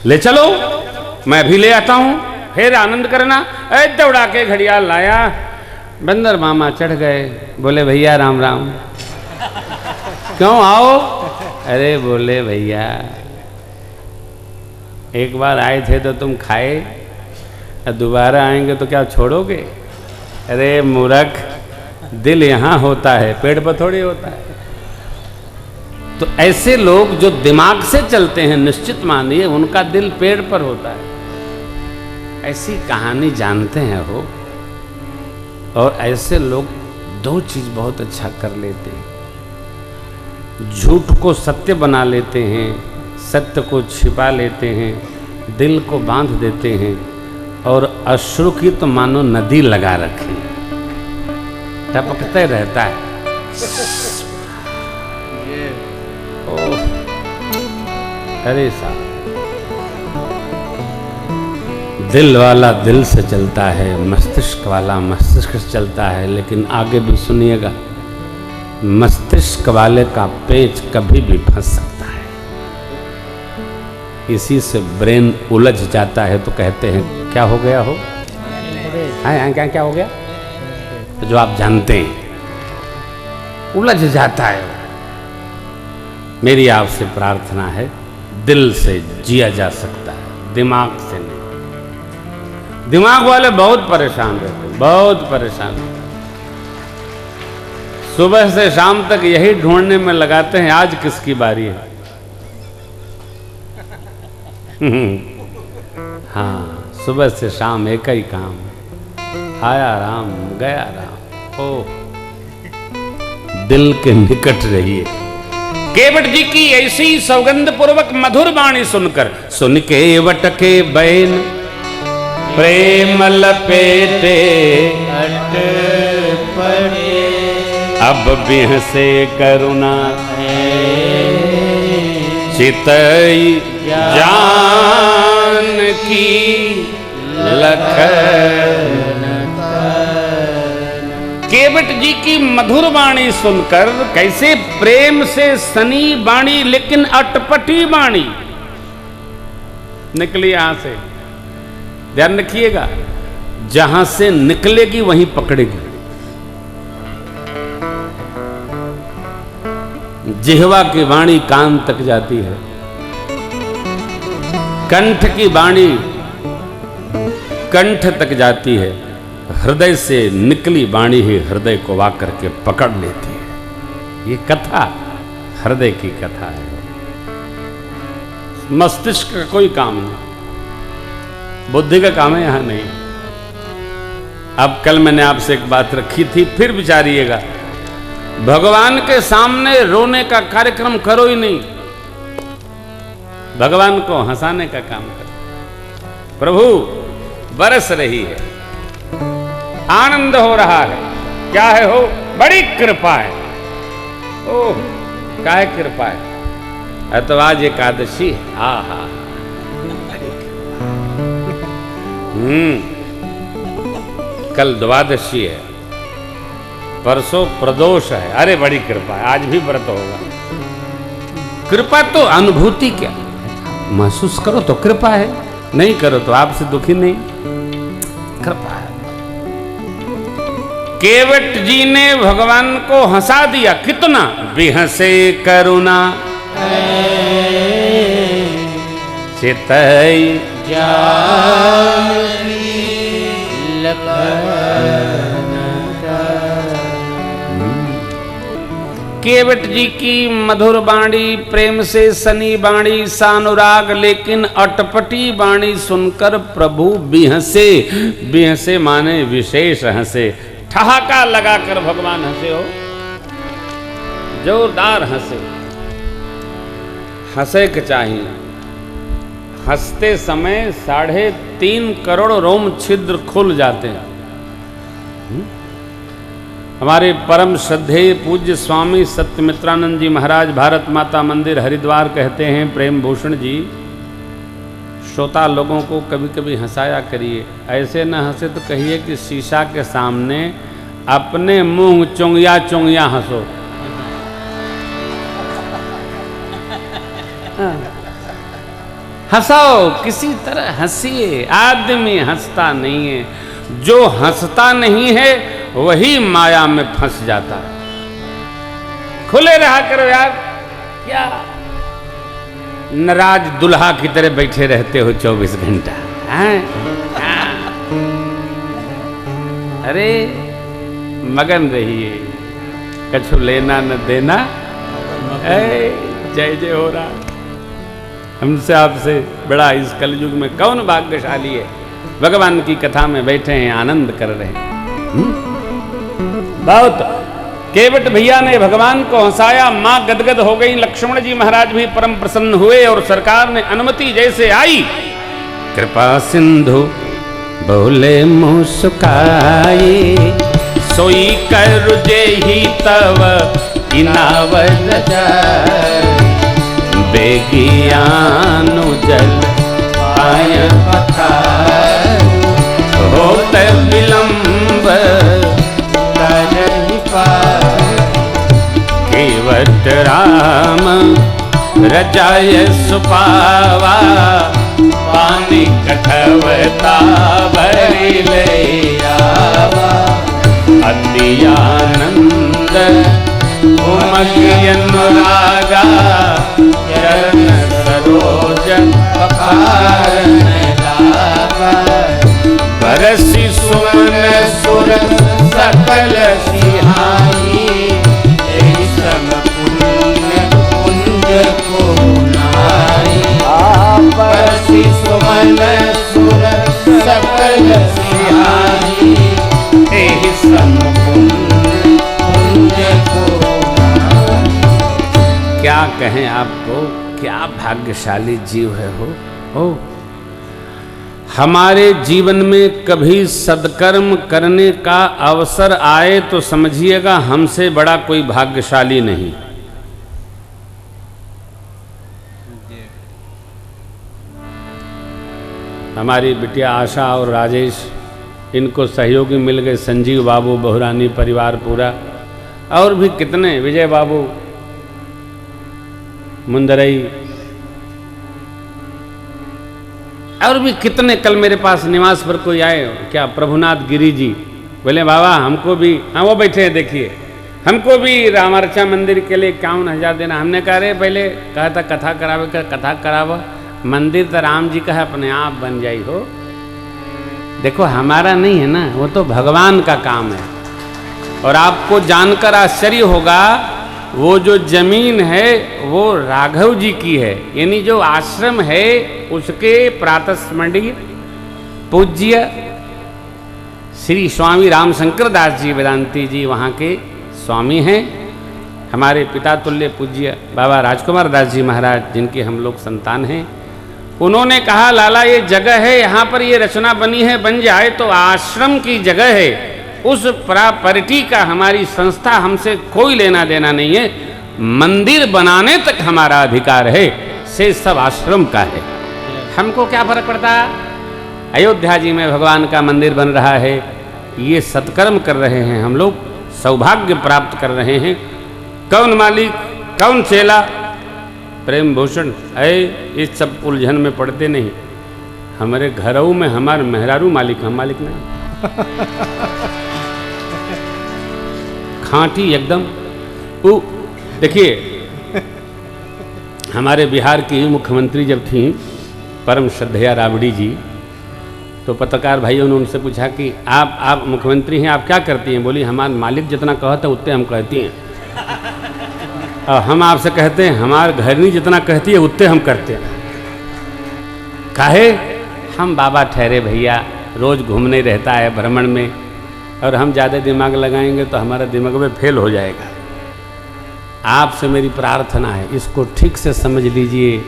ले चलो मैं भी ले आता हूं, फिर आनंद करना। दौड़ा के घड़ियाल लाया। बंदर मामा चढ़ गए, बोले भैया राम राम। क्यों आओ? अरे बोले भैया एक बार आए थे तो तुम खाए, दोबारा आएंगे तो क्या छोड़ोगे? अरे मूर्ख, दिल यहाँ होता है, पेड़ पर थोड़ी होता है। तो ऐसे लोग जो दिमाग से चलते हैं, निश्चित मानिए उनका दिल पेड़ पर होता है। ऐसी कहानी जानते हैं हो। और ऐसे लोग दो चीज बहुत अच्छा कर लेते हैं, झूठ को सत्य बना लेते हैं, सत्य को छिपा लेते हैं, दिल को बांध देते हैं, और अश्रु की तो मानो नदी लगा रखी, टपकते रहता है। अरे साहब, दिल वाला दिल से चलता है, मस्तिष्क वाला मस्तिष्क से चलता है, लेकिन आगे भी सुनिएगा, मस्तिष्क वाले का पेच कभी भी फंस सकता है। इसी से ब्रेन उलझ जाता है, तो कहते हैं क्या हो गया हो, क्या क्या हो गया, तो जो आप जानते हैं उलझ जाता है। मेरी आपसे प्रार्थना है, दिल से जिया जा सकता है, दिमाग से नहीं। दिमाग वाले बहुत परेशान रहते, बहुत परेशान। सुबह से शाम तक यही ढूंढने में लगाते हैं आज किसकी बारी है। हाँ, सुबह से शाम एक ही काम, आया राम गया राम। ओ दिल के निकट रहिए। केवट जी की ऐसी सौगंध पूर्वक मधुर वाणी सुनकर, सुन केवट के बैन प्रेम लपेटे अट पड़े, अब बिह से करुणा चितई जान की लखन। केवट जी की मधुर वाणी सुनकर, कैसे प्रेम से सनी वाणी लेकिन अटपटी वाणी निकली यहां से। ध्यान रखिएगा, जहां से निकलेगी वहीं पकड़ेगी। जिह्वा की वाणी कान तक जाती है, कंठ की वाणी कंठ तक जाती है, हृदय से निकली वाणी ही हृदय को वा करके पकड़ लेती है। ये कथा हृदय की कथा है, मस्तिष्क का कोई काम नहीं, बुद्धि का काम है यहां नहीं। अब कल मैंने आपसे एक बात रखी थी, फिर विचारिएगा, भगवान के सामने रोने का कार्यक्रम करो ही नहीं, भगवान को हंसाने का काम करो। प्रभु बरस रही है, आनंद हो रहा है, क्या है हो, बड़ी कृपा है। ओह क्या है कृपा है, तो आज एकादशी, हा हा कल द्वादशी है, परसों प्रदोष है, अरे बड़ी कृपा है, आज भी व्रत होगा। कृपा तो अनुभूति, क्या महसूस करो तो कृपा है, नहीं करो तो आपसे दुखी नहीं, कृपा है। केवट जी ने भगवान को हंसा दिया, कितना, बिहसे करुणा चितई जान लखन। केवट जी की मधुर वाणी, प्रेम से सनी वाणी, सानुराग लेकिन अटपटी वाणी सुनकर प्रभु बिहसे, बिहसे माने विशेष हंसे, ठहाका लगाकर भगवान हंसे हो, जोरदार हंसे। हंसे के चाहिए, हंसते समय 3.5 करोड़ रोम छिद्र खुल जाते हैं। हमारे परम श्रद्धेय पूज्य स्वामी सत्यमित्रानंद जी महाराज भारत माता मंदिर हरिद्वार कहते हैं, प्रेम भूषण जी, श्रोता लोगों को कभी कभी हंसाया करिए, ऐसे न हंसे तो कहिए कि शीशा के सामने अपने मुंह चुंगिया चुंगिया हंसो। हंसाओ, किसी तरह हंसिए। आदमी हंसता नहीं है, जो हंसता नहीं है वही माया में फंस जाता है। खुले रहा करो यार, क्या नाराज दुल्हा की तरह बैठे रहते हो 24 घंटा। अरे मगन रहिए, कछु लेना न देना, जय जय हो रहा। हमसे आपसे बड़ा इस कलयुग में कौन भाग्यशाली है, भगवान की कथा में बैठे हैं, आनंद कर रहे हैं। बहुत केवट भैया ने भगवान को हंसाया, मां गदगद हो गई, लक्ष्मण जी महाराज भी परम प्रसन्न हुए और सरकार ने अनुमति जैसे आई, कृपा सिंधु बोले मुँह सुखाई, सोई कर जेहि तव इनावत बेगियानु जल आय पखार। होत विलंब तरहि पार केवट राम रजाय सुपावा पानी कठवता भरी ले आवा अति आनंद उमग अनुरागा चरण सरोज कारण लावा बरसी सुमन सुर सकल सिहाई एहि सम पुण्य कुंज को नाई बरसी सुमन सुर सकल सिहाई एहि सम पुण्य कुंज को नाई। क्या कहें आपको, क्या भाग्यशाली जीव है हो। हमारे जीवन में कभी सत्कर्म करने का अवसर आए तो समझिएगा हमसे बड़ा कोई भाग्यशाली नहीं। हमारी बिटिया आशा और राजेश, इनको सहयोगी मिल गए, संजीव बाबू, बहुरानी परिवार पूरा, और भी कितने, विजय बाबू, मुंदरई, और भी कितने। कल मेरे पास निवास पर कोई आए, क्या प्रभुनाथ गिरी जी, बोले बाबा हमको भी, हाँ वो बैठे हैं देखिए, हमको भी रामार्चा मंदिर के लिए 51,000 देना। हमने कहा रे पहले कहा था कथा करावे का, कथा करावा, मंदिर तो राम जी का है, अपने आप बन जाई हो। देखो हमारा नहीं है ना, वो तो भगवान का काम है। और आपको जानकर आश्चर्य होगा, वो जो जमीन है वो राघव जी की है, यानी जो आश्रम है उसके प्रातस्मरणीय पूज्य श्री स्वामी रामशंकर दास जी वेदांती जी वहाँ के स्वामी हैं। हमारे पिता तुल्य पूज्य बाबा राजकुमार दास जी महाराज, जिनके हम लोग संतान हैं, उन्होंने कहा लाला ये जगह है, यहाँ पर ये रचना बनी है, बन जाए तो आश्रम की जगह है, उस प्रॉपर्टी का हमारी संस्था हमसे कोई लेना देना नहीं है, मंदिर बनाने तक हमारा अधिकार है, से सब आश्रम का है, हमको क्या फर्क पड़ता। अयोध्या जी में भगवान का मंदिर बन रहा है, ये सत्कर्म कर रहे हैं हम लोग, सौभाग्य प्राप्त कर रहे हैं। कौन मालिक, कौन चेला, प्रेम भूषण है, इस सब उलझन में पड़ते नहीं। हमारे घरों में हमारे मेहरारू मालिक, हम मालिक नहीं। खांटी एकदम। देखिए हमारे बिहार की मुख्यमंत्री जब थी परम श्रद्धेया राबड़ी जी, तो पत्रकार भाइयों ने उनसे पूछा कि आप मुख्यमंत्री हैं, आप क्या करती हैं? बोली हमारे मालिक जितना कहता है उतने हम कहती हैं, और हम आपसे कहते हैं हमारे घरनी जितना कहती है उतने हम करते हैं। काहे? हम बाबा ठहरे भैया, रोज घूमने रहता है भ्रमण में, और हम ज़्यादा दिमाग लगाएंगे तो हमारा दिमाग में फेल हो जाएगा। आपसे मेरी प्रार्थना है, इसको ठीक से समझ लीजिए।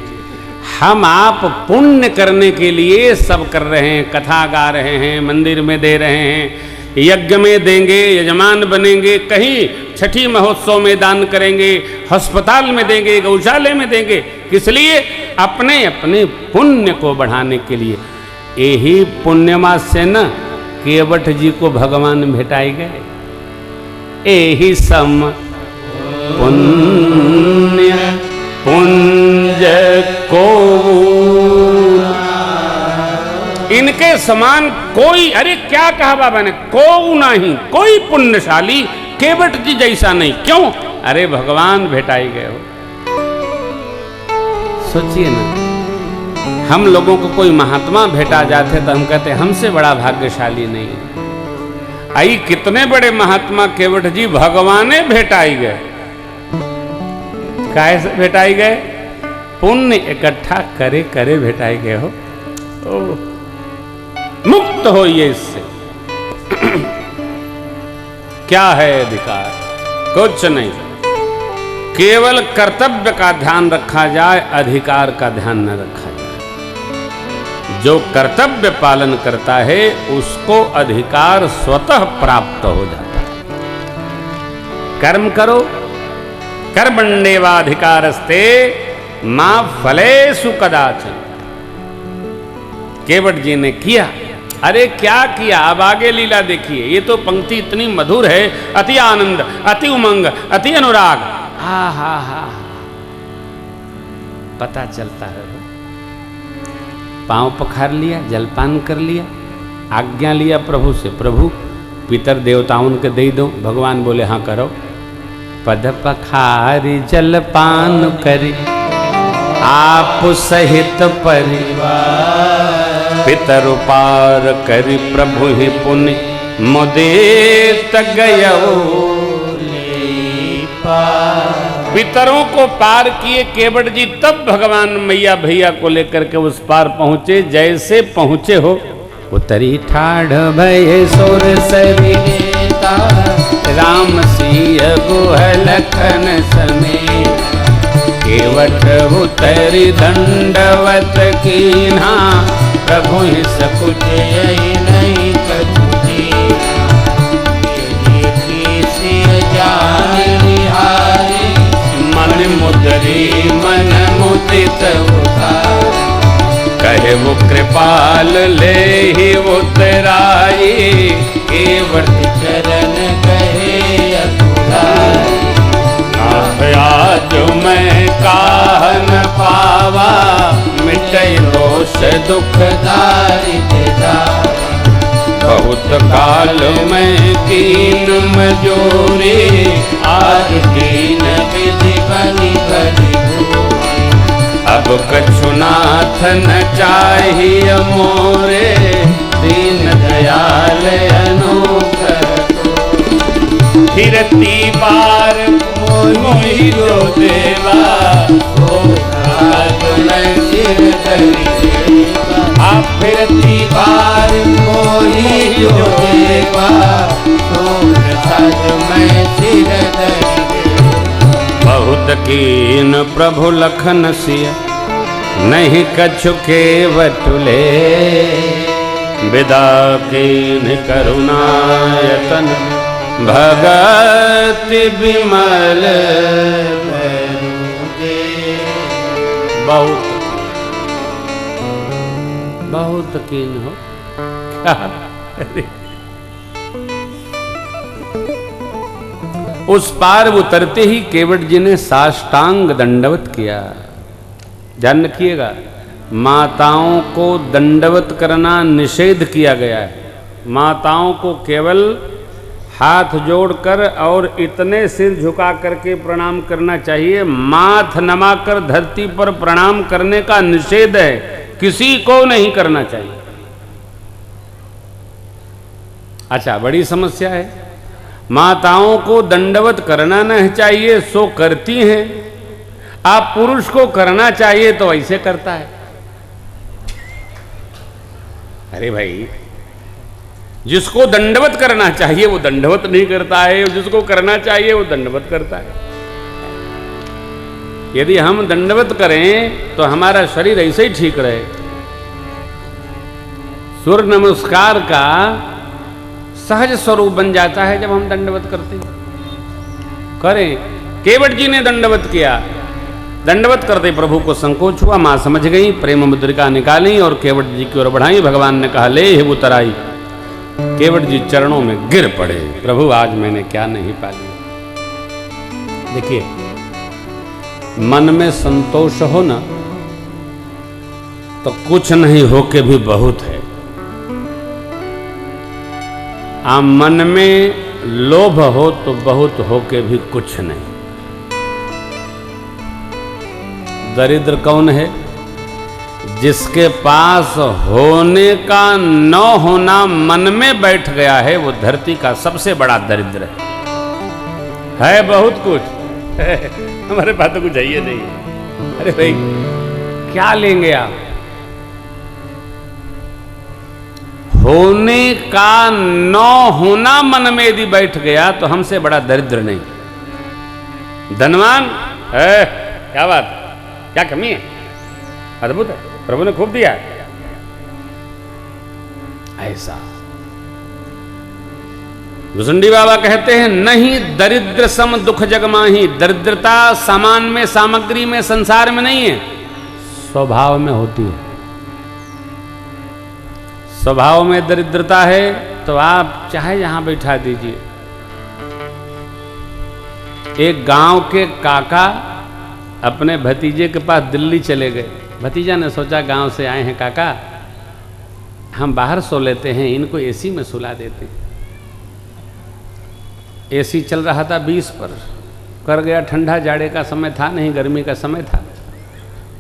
हम आप पुण्य करने के लिए सब कर रहे हैं, कथा गा रहे हैं, मंदिर में दे रहे हैं, यज्ञ में देंगे, यजमान बनेंगे, कहीं छठी महोत्सव में दान करेंगे, अस्पताल में देंगे, गौशाले में देंगे, किस लिए? अपने अपने पुण्य को बढ़ाने के लिए। यही पुण्यमा से न केवट जी को भगवान भेटाई गए, यही सम पुण्य पुंज को, इनके समान कोई, अरे क्या कहा बाबा ने, को नहीं, कोई पुण्यशाली केवट जी जैसा नहीं। क्यों? अरे भगवान भेटाई गए हो। सोचिए ना, हम लोगों को कोई महात्मा भेटा जाते तो हम कहते हमसे बड़ा भाग्यशाली नहीं है। आई कितने बड़े महात्मा केवट जी भगवाने भेटाई गए। कैसे भेटाई गए? पुण्य इकट्ठा करे करे भेटाई गए हो। मुक्त होइए इससे। क्या है अधिकार? कुछ नहीं, केवल कर्तव्य का ध्यान रखा जाए, अधिकार का ध्यान न रखा जाए। जो कर्तव्य पालन करता है उसको अधिकार स्वतः प्राप्त हो जाता है। कर्म करो, कर्मण्येवाधिकारस्ते मां फलेषु कदाचन। केवट जी ने किया, अरे क्या किया, अब आगे लीला देखिए। ये तो पंक्ति इतनी मधुर है, अति आनंद, अति उमंग, अति अनुराग, हा हा हा, पता चलता है। पांव पखार लिया, जलपान कर लिया, आज्ञा लिया प्रभु से, प्रभु पितर देवताओं के दे दो। भगवान बोले हाँ करो। पद पखारी जलपान करी आप सहित परिवार, पितर पार करी प्रभु ही पुण्य मुदित गयो। पितरों को पार किए केवट जी, तब भगवान मैया भैया को लेकर के उस पार पहुंचे। जैसे पहुंचे हो उतरी ठाढ़ भय सोर सरिता, राम सिंह गुह लखन समेत, केवट उतरी दंडवत कीन्हा, प्रभु ही सकुच यही नहीं कछु निहारी, मन मुदरी मन मुदित उतार, कहे वो कृपाल ले ही उतराई, केवट चरण कहे अकुलाई, आज मैं काह न पावा, मिटई रोष दुख दारिद्रता, बहुत काल में कीन मजूरी, आज कीन विधि बनी बनी, अब कछुनाथ न चाहिए मोरे, दीन दयाल अनुग्रह। फिरती बार मोहि जो देवा, ओ आज मैं सिर धरि देवा, आप फिरती बार मोहि जो देवा, तो आज मैं सिर धरि देवा। बहुत कीन प्रभु लखन सिय, नहीं कछु केवटुले, विदा कीन करुणायतन, भगति विमल बहुत बहुत कीन हो क्या। उस पार उतरते ही केवट जी ने साष्टांग दंडवत किया। ध्यान रखिएगा, माताओं को दंडवत करना निषेध किया गया है। माताओं को केवल हाथ जोड़कर और इतने सिर झुका करके प्रणाम करना चाहिए। माथ नमाकर धरती पर प्रणाम करने का निषेध है, किसी को नहीं करना चाहिए। अच्छा, बड़ी समस्या है, माताओं को दंडवत करना नहीं चाहिए सो करती हैं, आप पुरुष को करना चाहिए तो ऐसे करता है। अरे भाई, जिसको दंडवत करना चाहिए वो दंडवत नहीं करता है, जिसको करना चाहिए वो दंडवत करता है। यदि हम दंडवत करें तो हमारा शरीर ऐसे ही ठीक रहे। सूर्य नमस्कार का सहज स्वरूप बन जाता है जब हम दंडवत करते हैं। करें, केवट जी ने दंडवत किया। दंडवत करते प्रभु को संकोच हुआ, मां समझ गई, प्रेम मुद्रिका निकाली और केवट जी की ओर बढ़ाई। भगवान ने कहा, ले हे उतराई। केवट जी चरणों में गिर पड़े, प्रभु आज मैंने क्या नहीं पा लिया। देखिए, मन में संतोष हो ना तो कुछ नहीं होके भी बहुत है। आ मन में लोभ हो तो बहुत होके भी कुछ नहीं। दरिद्र कौन है? जिसके पास होने का न होना मन में बैठ गया है, वो धरती का सबसे बड़ा दरिद्र है बहुत कुछ हमारे पास तो कुछ है ही नहीं। अरे भाई, क्या लेंगे आप? होने का न होना मन में यदि बैठ गया तो हमसे बड़ा दरिद्र नहीं। धनवान है, क्या बात, क्या कमी है? अद्भुत है, प्रभु ने खूब दिया। ऐसा घुसुंडी बाबा कहते हैं, नहीं दरिद्र सम दुख जग माही। दरिद्रता सामान में, सामग्री में, संसार में नहीं है, स्वभाव में होती है। स्वभाव में दरिद्रता है तो आप चाहे यहां बैठा दीजिए। एक गांव के काका अपने भतीजे के पास दिल्ली चले गए। भतीजा ने सोचा गांव से आए हैं काका, हम बाहर सो लेते हैं, इनको एसी में सुला देते हैं। एसी चल रहा था 20 पर, कर गया ठंडा, जाड़े का समय था नहीं, गर्मी का समय था।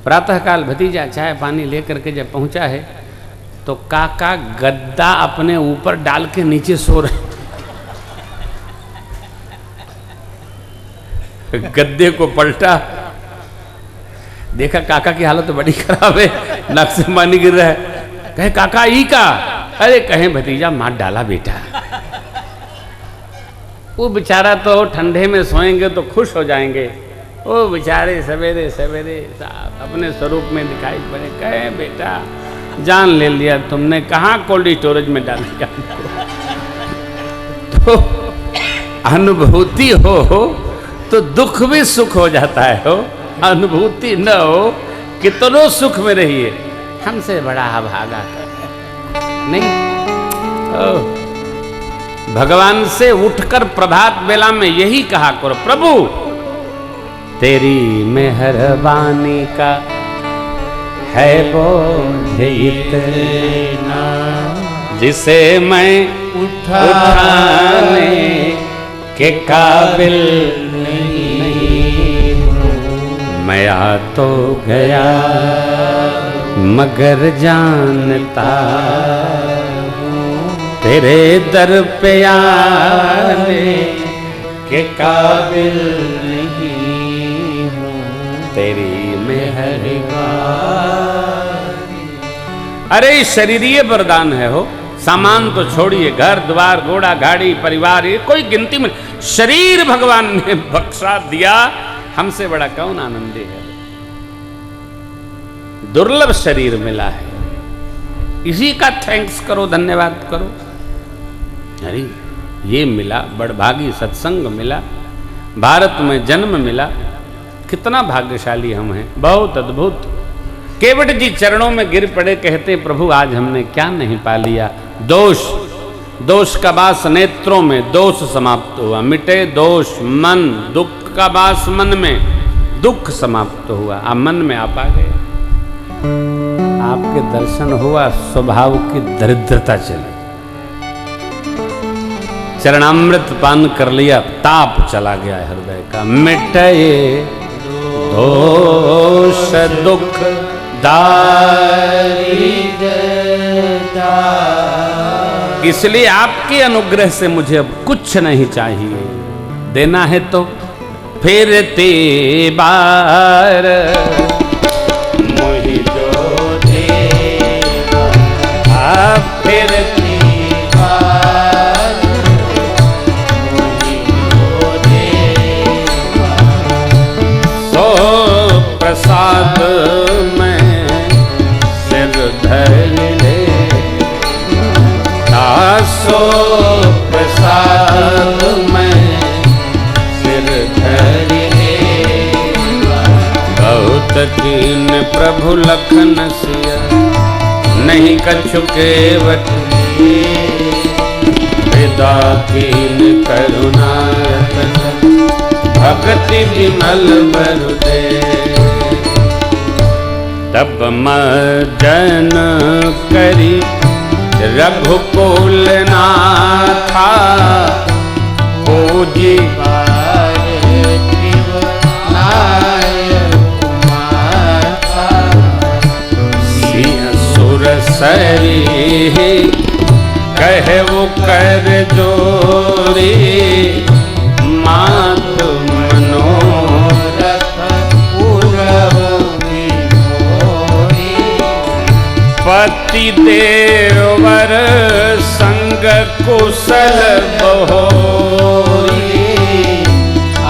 प्रातःकाल भतीजा चाय पानी लेकर के जब पहुंचा है तो काका गद्दा अपने ऊपर डाल के नीचे सो रहे। गद्दे को पलटा, देखा काका की हालत तो बड़ी खराब है, नाक से पानी गिर रहा है। कहे काका ई का? अरे कहे भतीजा मार डाला बेटा। वो बेचारा तो ठंडे में सोएंगे तो खुश हो जाएंगे, वो बेचारे सवेरे सवेरे अपने स्वरूप में दिखाई पड़े। कहे बेटा जान ले लिया तुमने, कहाँ कोल्ड स्टोरेज में डाल दिया। तो अनुभूति हो तो दुख भी सुख हो जाता है। हो अनुभूति न हो कितनों सुख में रहिए, हमसे बड़ा अभागा नहीं। भगवान से उठकर प्रभात बेला में यही कहा करो, प्रभु तेरी मेहरबानी का है बोझ इतना, जिसे मैं उठाने के काबिल नहीं हूँ। मैं आ तो गया मगर जानता तेरे दर पे आने के काबिल नहीं हूँ, तेरी मेहरबानी। अरे शरीरीय वरदान है हो, सामान तो छोड़िए, घर द्वार घोड़ा गाड़ी परिवार ये कोई गिनती में, शरीर भगवान ने बख्शा दिया, हमसे बड़ा कौन आनंदी है। दुर्लभ शरीर मिला है, इसी का थैंक्स करो, धन्यवाद करो। अरे ये मिला, बड़भागी सत्संग मिला, भारत में जन्म मिला, कितना भाग्यशाली हम हैं, बहुत अद्भुत। केवट जी चरणों में गिर पड़े, कहते प्रभु आज हमने क्या नहीं पा लिया। दोष का वास नेत्रों में, दोष समाप्त हुआ, मिटे दोष मन, दुख का वास मन में, दुख समाप्त हुआ, आप मन में आप आ गए। आपके दर्शन हुआ, स्वभाव की दरिद्रता चली, चरणामृत पान कर लिया, ताप चला गया हृदय का, मिटे दोष दुख इसलिए आपके अनुग्रह से मुझे अब कुछ नहीं चाहिए, देना है तो फिर ते बार मोहि जो देगा, आप फिर ते बार मोहि जो देगा, सो प्रसाद में सिर धर ले, सो प्रसाद में सिर धर ले, बहुत कीन प्रभु लखन सिया, नहीं कछु केवट विदा कीन करुणा भक्ति विमल बरुदे, तब मर्जन करी रघुकुल नाथा, पूजी सुर सरी कहे वो कर जोरी, मात मनोरथ पूरव विभोरी, पति देवर संग कुशल बहोरी,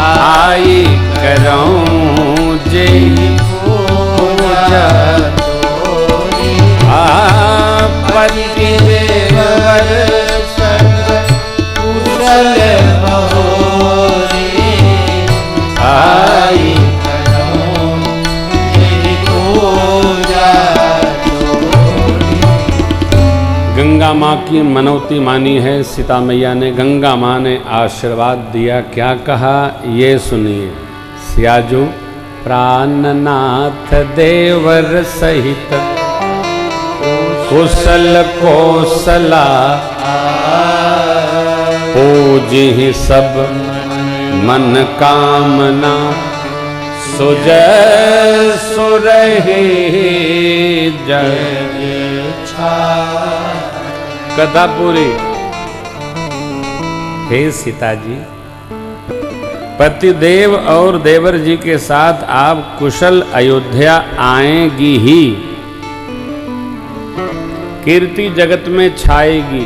आई करऊं जे पूजा तोरी, पति देवर संग कुशल बहोरी, आई करऊं जे पूजा माँ की मनौती मानी है। सीता मैया ने, गंगा माँ ने आशीर्वाद दिया। क्या कहा ये सुनिए। सियाजू प्राणनाथ देवर सहित कुशल कोसला पूजी सब मन कामना सुजय सुरहि जय। कथा पूरी। हे सीता जी, पतिदेव और देवर जी के साथ आप कुशल अयोध्या आएंगी ही, कीर्ति जगत में छाएगी,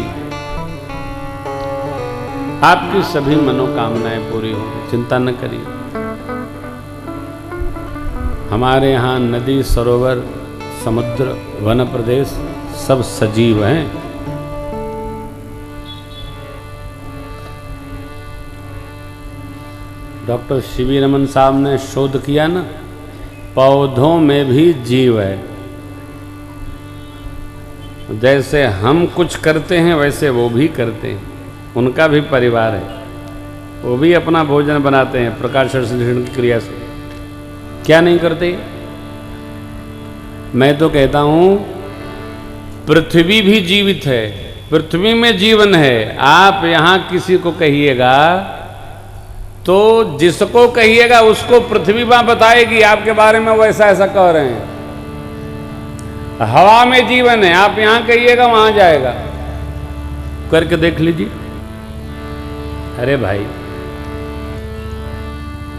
आपकी सभी मनोकामनाएं पूरी होंगी, चिंता न करिए। हमारे यहाँ नदी, सरोवर, समुद्र, वन प्रदेश सब सजीव हैं। डॉक्टर सीवी रमन साहब ने शोध किया ना, पौधों में भी जीव है। जैसे हम कुछ करते हैं वैसे वो भी करते हैं, उनका भी परिवार है, वो भी अपना भोजन बनाते हैं प्रकाश संश्लेषण की क्रिया से। क्या नहीं करते? मैं तो कहता हूं पृथ्वी भी जीवित है, पृथ्वी में जीवन है। आप यहां किसी को कहिएगा तो जिसको कहिएगा उसको पृथ्वी मां बताएगी आपके बारे में, वो ऐसा ऐसा कह रहे हैं। हवा में जीवन है, आप यहां कहिएगा वहां जाएगा। करके देख लीजिए। अरे भाई,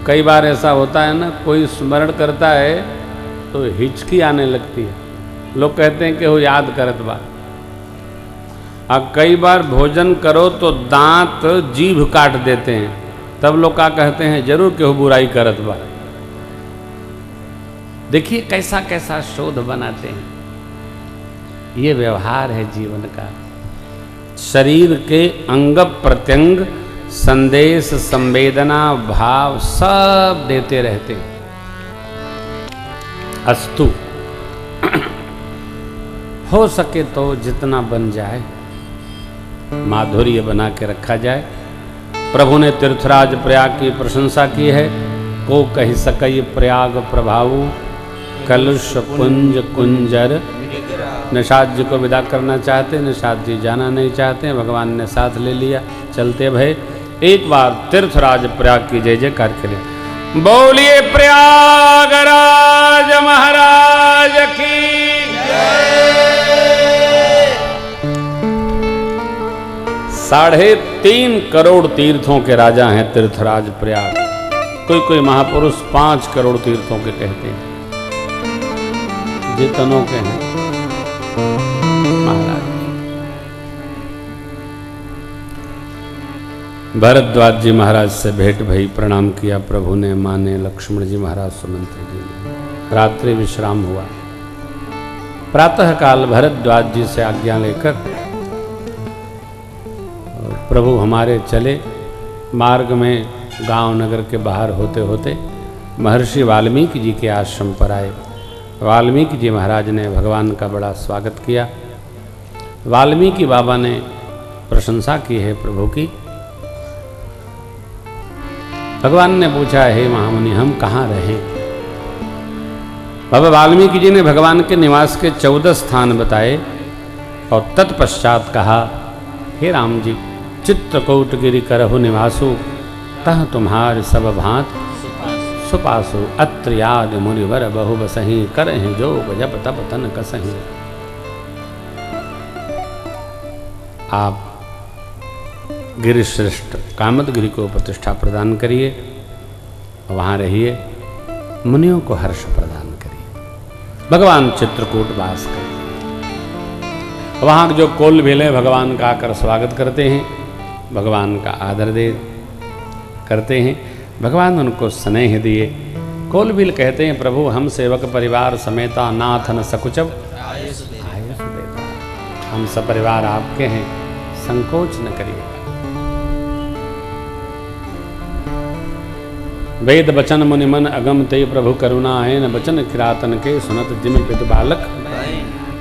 कई बार ऐसा होता है ना, कोई स्मरण करता है तो हिचकी आने लगती है, लोग कहते हैं कि वो याद करत बा। अब कई बार भोजन करो तो दांत जीभ काट देते हैं, तब लोग क्या कहते हैं, जरूर कि वो बुराई करत बा। देखिए कैसा कैसा शोध बनाते हैं। ये व्यवहार है जीवन का। शरीर के अंग प्रत्यंग संदेश, संवेदना, भाव सब देते रहते हैं। अस्तु हो सके तो जितना बन जाए माधुर्य बना के रखा जाए। प्रभु ने तीर्थराज प्रयाग की प्रशंसा की है। को कही सकई प्रयाग प्रभावु कलुष कुंज कुंजर। निषाद जी को विदा करना चाहते, निषाद जी जाना नहीं चाहते, भगवान ने साथ ले लिया, चलते भय। एक बार तीर्थराज प्रयाग की जय जयकार करें। बोलिए प्रयागराज महाराज की जय। 3.5 करोड़ तीर्थों के राजा हैं तीर्थराज प्रयाग। कोई कोई महापुरुष 5 करोड़ तीर्थों के कहते हैं। जितनों के हैं महाराज। भरद्वाज जी महाराज से भेंट भई, प्रणाम किया प्रभु ने, माँ ने, लक्ष्मण जी महाराज, सुमंत्र जी ने। रात्रि विश्राम हुआ। प्रातःकाल भरद्वाज जी से आज्ञा लेकर प्रभु हमारे चले। मार्ग में गांव नगर के बाहर होते होते महर्षि वाल्मीकि जी के आश्रम पर आए। वाल्मीकि जी महाराज ने भगवान का बड़ा स्वागत किया। वाल्मीकि बाबा ने प्रशंसा की है प्रभु की। भगवान ने पूछा, हे महामुनि हम कहाँ रहें? बाबा वाल्मीकि जी ने भगवान के निवास के 14 स्थान बताए और तत्पश्चात कहा, हे राम जी, चित्रकूट गिरि करहु निवासु, तह तुम्हार सब भांत सुपासु, अत्र याद मुनिवर बहु बसहि, करहि जोग जप तप तन कसहि। आप गिरिश्रेष्ठ कामदगिरि को प्रतिष्ठा प्रदान करिए, वहाँ रहिए, मुनियों को हर्ष प्रदान करिए। भगवान चित्रकूट वास करिए। वहाँ जो कोल भेले भगवान का आकर स्वागत करते हैं, भगवान का आदर दे करते हैं। भगवान उनको स्नेह दिए। कोल भील कहते हैं, प्रभु हम सेवक परिवार समेता नाथ न सकुचव आयुष देता। हम सब परिवार आपके हैं, संकोच न करिएगा। वेद बचन मुनि मन अगम ते प्रभु करुणा है न बचन किरातन के सुनत जिम पित बालक।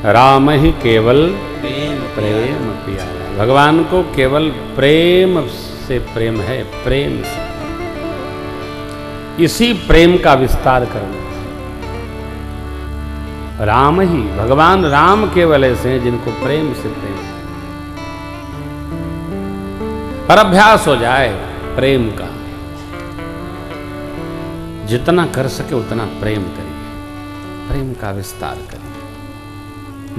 राम ही केवल प्रेम पियारा। भगवान को केवल प्रेम से प्रेम है, प्रेम से। इसी प्रेम का विस्तार करना। राम ही, भगवान राम केवल ऐसे हैं जिनको प्रेम से प्रेम है। पर अभ्यास हो जाए प्रेम का, जितना कर सके उतना प्रेम करिए, प्रेम का विस्तार करिए,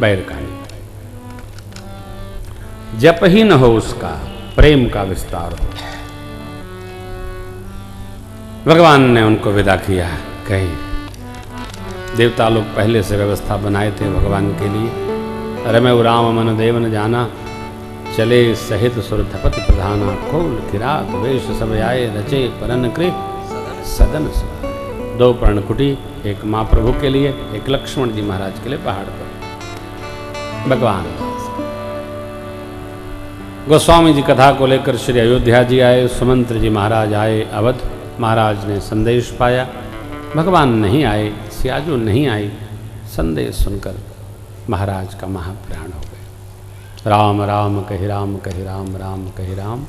बैर का नहीं। जप ही न हो उसका, प्रेम का विस्तार हो। भगवान ने उनको विदा किया। कहीं देवता लोग पहले से व्यवस्था बनाए थे भगवान के लिए। रमे राम मन देव न जाना, चले सहित सुरथपति प्रधाना। कौल किरात वेश सब आए, रचे परन कृ सदन सुहाए। 2 पर्णकुटी, एक माँ प्रभु के लिए, एक लक्ष्मण जी महाराज के लिए पहाड़ पर। भगवान गोस्वामी जी कथा को लेकर श्री अयोध्या जी आए। सुमंत्र जी महाराज आए अवध। महाराज ने संदेश पाया, भगवान नहीं आए, सियाजू नहीं आई। संदेश सुनकर महाराज का महाप्राण हो गए। राम राम कहि राम, कहि राम राम कहि राम।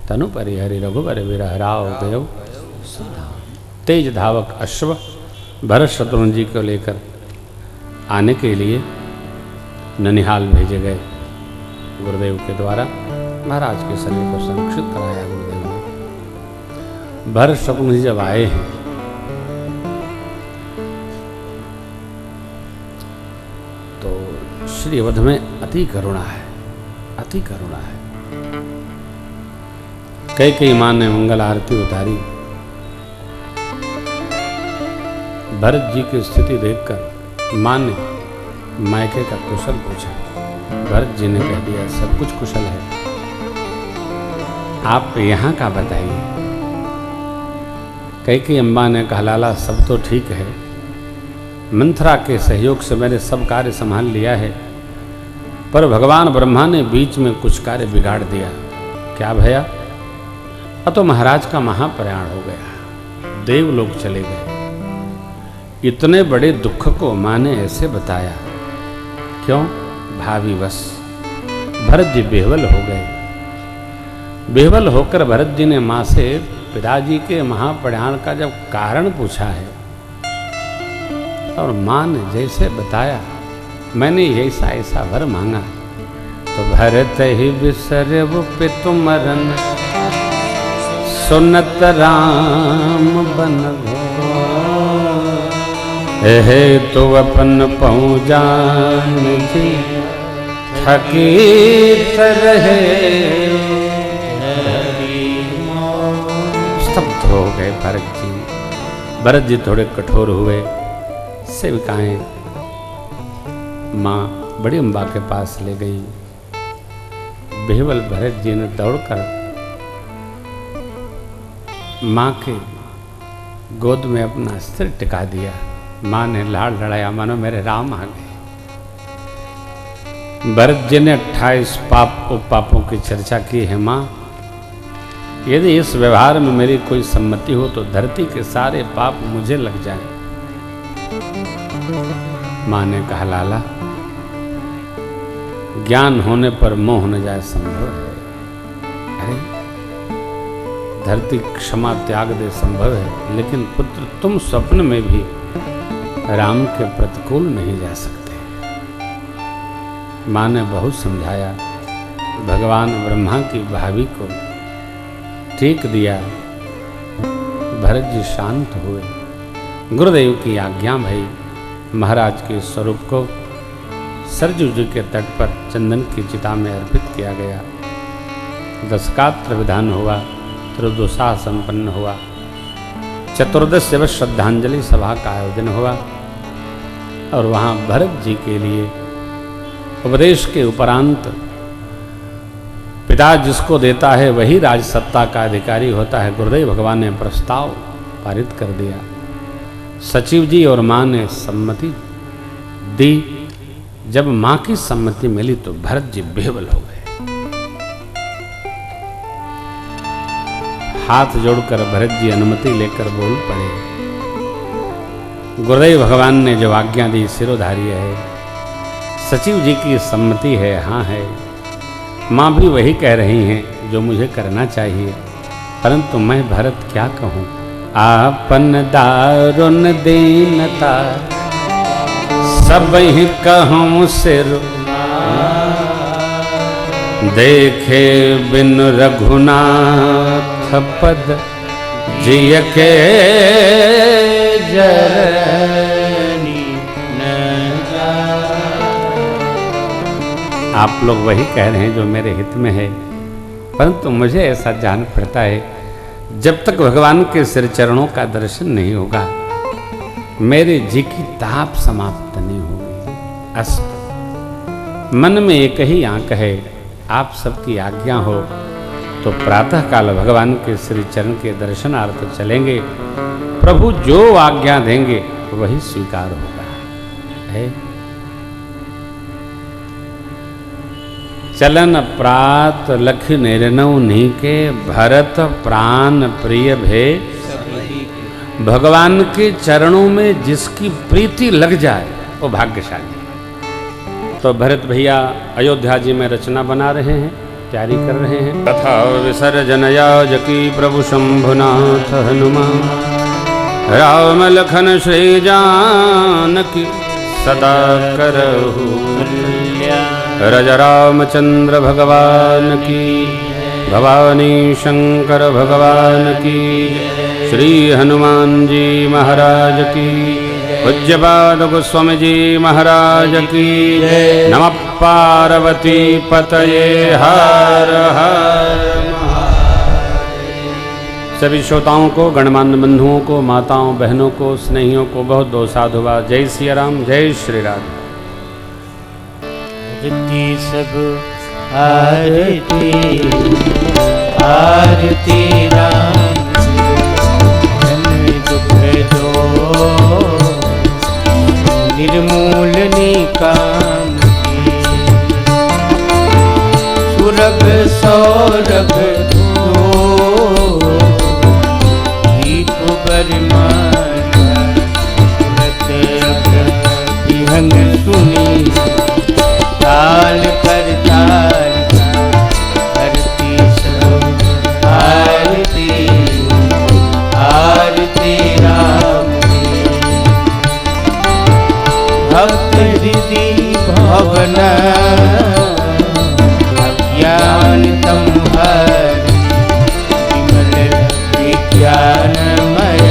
तनु परिहरि रघुबर विरह राव गयो सुधाम। तेज धावक अश्व भरत शत्रुघ्न जी को लेकर आने के लिए ननिहाल भेजे गए गुरुदेव के द्वारा। महाराज के शरीर को संरक्षित कराया गुरुदेव ने। भरत शत्रुघ्न जी जब आए हैं तो श्री अवध में अति करुणा है, अति करुणा है। कई मां ने मंगल आरती उतारी। भरत जी की स्थिति देखकर मां ने मायके का कुशल पूछा। भरत जी ने कह दिया सब कुछ कुशल है, आप यहाँ का बताइए। कई अम्बा ने कहा लाला सब तो ठीक है, मंथरा के सहयोग से मैंने सब कार्य संभाल लिया है, पर भगवान ब्रह्मा ने बीच में कुछ कार्य बिगाड़ दिया। क्या भैया? तो महाराज का महाप्रयाण हो गया, देवलोक चले गए। इतने बड़े दुख को मां ने ऐसे बताया। क्यों? भावीवश भरत जी बेहवल हो गए। बेहवल होकर भरत जी ने मां से पिताजी के महाप्रयाण का जब कारण पूछा है और मां ने जैसे बताया, मैंने ऐसा ऐसा वर मांगा, तो भरत ही बिसरव पितु मरन, सुनत राम बन हे तो अपन पहुँचान जी थकीत रहे। स्तब्ध हो गए भरत जी। भरत जी थोड़े कठोर हुए। सेविकाएं माँ बड़ी अम्बा के पास ले गई। बेहवल भरत जी ने दौड़कर माँ के गोद में अपना सिर टिका दिया। माँ ने लाड़ लड़ाया, मानो मेरे राम आ गए। भरत जी ने 28 पाप उपपापों की चर्चा की है। माँ, यदि इस व्यवहार में मेरी कोई सम्मति हो तो धरती के सारे पाप मुझे लग जाएं। माँ ने कहा लाला, ज्ञान होने पर मोह न जाए संभव है। अरे धरती क्षमा त्याग दे संभव है, लेकिन पुत्र तुम स्वप्न में भी राम के प्रतिकूल नहीं जा सकते। माँ ने बहुत समझाया, भगवान ब्रह्मा की भाभी को ठीक दिया। भरत जी शांत हुए। गुरुदेव की आज्ञा भई। महाराज के स्वरूप को सरजू जी के तट पर चंदन की चिता में अर्पित किया गया। दशकात्र विधान हुआ, त्रिदुषा संपन्न हुआ। चतुर्दश दिवस श्रद्धांजलि सभा का आयोजन हुआ और वहाँ भरत जी के लिए उपदेश के उपरांत पिता जिसको देता है वही राज सत्ता का अधिकारी होता है। गुरुदेव भगवान ने प्रस्ताव पारित कर दिया। सचिव जी और माँ ने सम्मति दी। जब माँ की सम्मति मिली तो भरत जी बेहवल हो गए। हाथ जोड़कर भरत जी अनुमति लेकर बोल पड़े। गुरुदेव भगवान ने जो आज्ञा दी सिरोधार्य है। सचिव जी की सम्मति है, हाँ है। माँ भी वही कह रही हैं जो मुझे करना चाहिए, परंतु मैं भरत क्या कहूँ। आपन दारुण दीनता सब ही कहूँ सिर, देखे बिन रघुनाथ पद जिय के जरनी न जाए। आप लोग वही कह रहे हैं जो मेरे हित में है, परंतु मुझे ऐसा जान पड़ता है जब तक भगवान के सिर चरणों का दर्शन नहीं होगा मेरे जी की ताप समाप्त नहीं होगी। अस्त मन में एक ही आंक है, आप सबकी आज्ञा हो तो प्रातः काल भगवान के श्री चरण के दर्शनार्थ चलेंगे। प्रभु जो आज्ञा देंगे वही स्वीकार होगा है। चलन प्रात लख निर्णव नीके, भरत प्राण प्रिय भे। भगवान के चरणों में जिसकी प्रीति लग जाए वो भाग्यशाली। तो भरत भैया अयोध्या जी में रचना बना रहे हैं, तैयारी कर रहे हैं। तथा विसर्जन याजकी प्रभु शंभुनाथ हनुमान, राम लखन श्री जानकी सदा करहु रज रामचंद्र भगवान की, भवानी शंकर भगवान की, श्री हनुमान जी महाराज की, पूज्यपाद गोस्वामी जी महाराज की। नमः पार्वती पतये हर हर महादेव। सभी श्रोताओं को, गणमान्य बंधुओं को, माताओं बहनों को, स्नेहियों को बहुत बहुत साधुवाद। जय सिया राम, जय श्री राम। आरती सब आरती आरती राम, जन दुख दो निर्मूल निकाम की। सुरभ सौरभ दो दीप बरमाना, सुरत विहंग सुनी ताल कर ताल। आरती सब आरती आरती राम की। भक्त हृदय भवना अज्ञान तम हर, विमल विज्ञानमय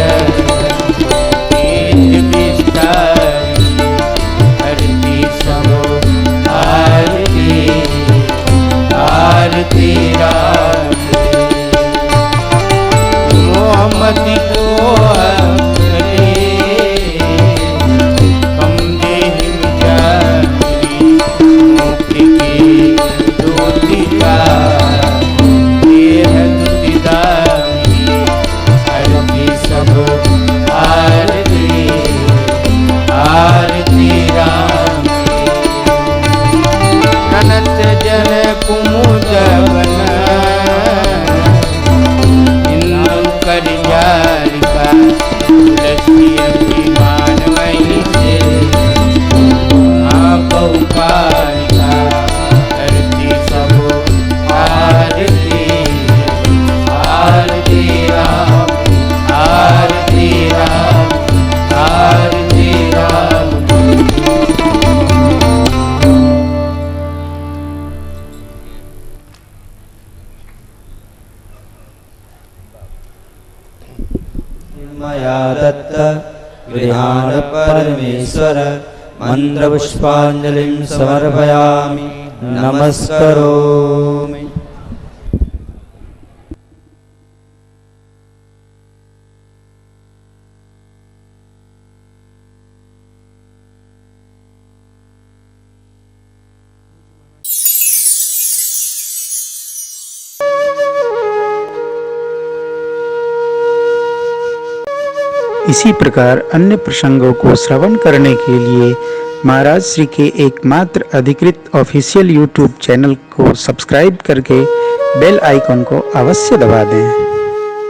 वेद विस्तारी। आरती सब आरती आरती राम की। मोहम्मद को करे कम देहि जारी, मुक्ति की ज्योतिका देह दुतिदारी। आरती सब आरती आरती राम की। ननत जन कुमुद बना, इंदु कर जार का। तुलसी अभिमान वहीं से आप उपार का। आरती सब आरती आरती राम, आरती राम, आरती राम। मया दत्त गृहाण परमेश्वर, मन्त्रपुष्पाञ्जलिं समर्पयामि नमस्करोमि। इसी प्रकार अन्य प्रसंगों को श्रवण करने के लिए महाराज श्री के एकमात्र अधिकृत ऑफिशियल यूट्यूब चैनल को सब्सक्राइब करके बेल आइकॉन को अवश्य दबा दें।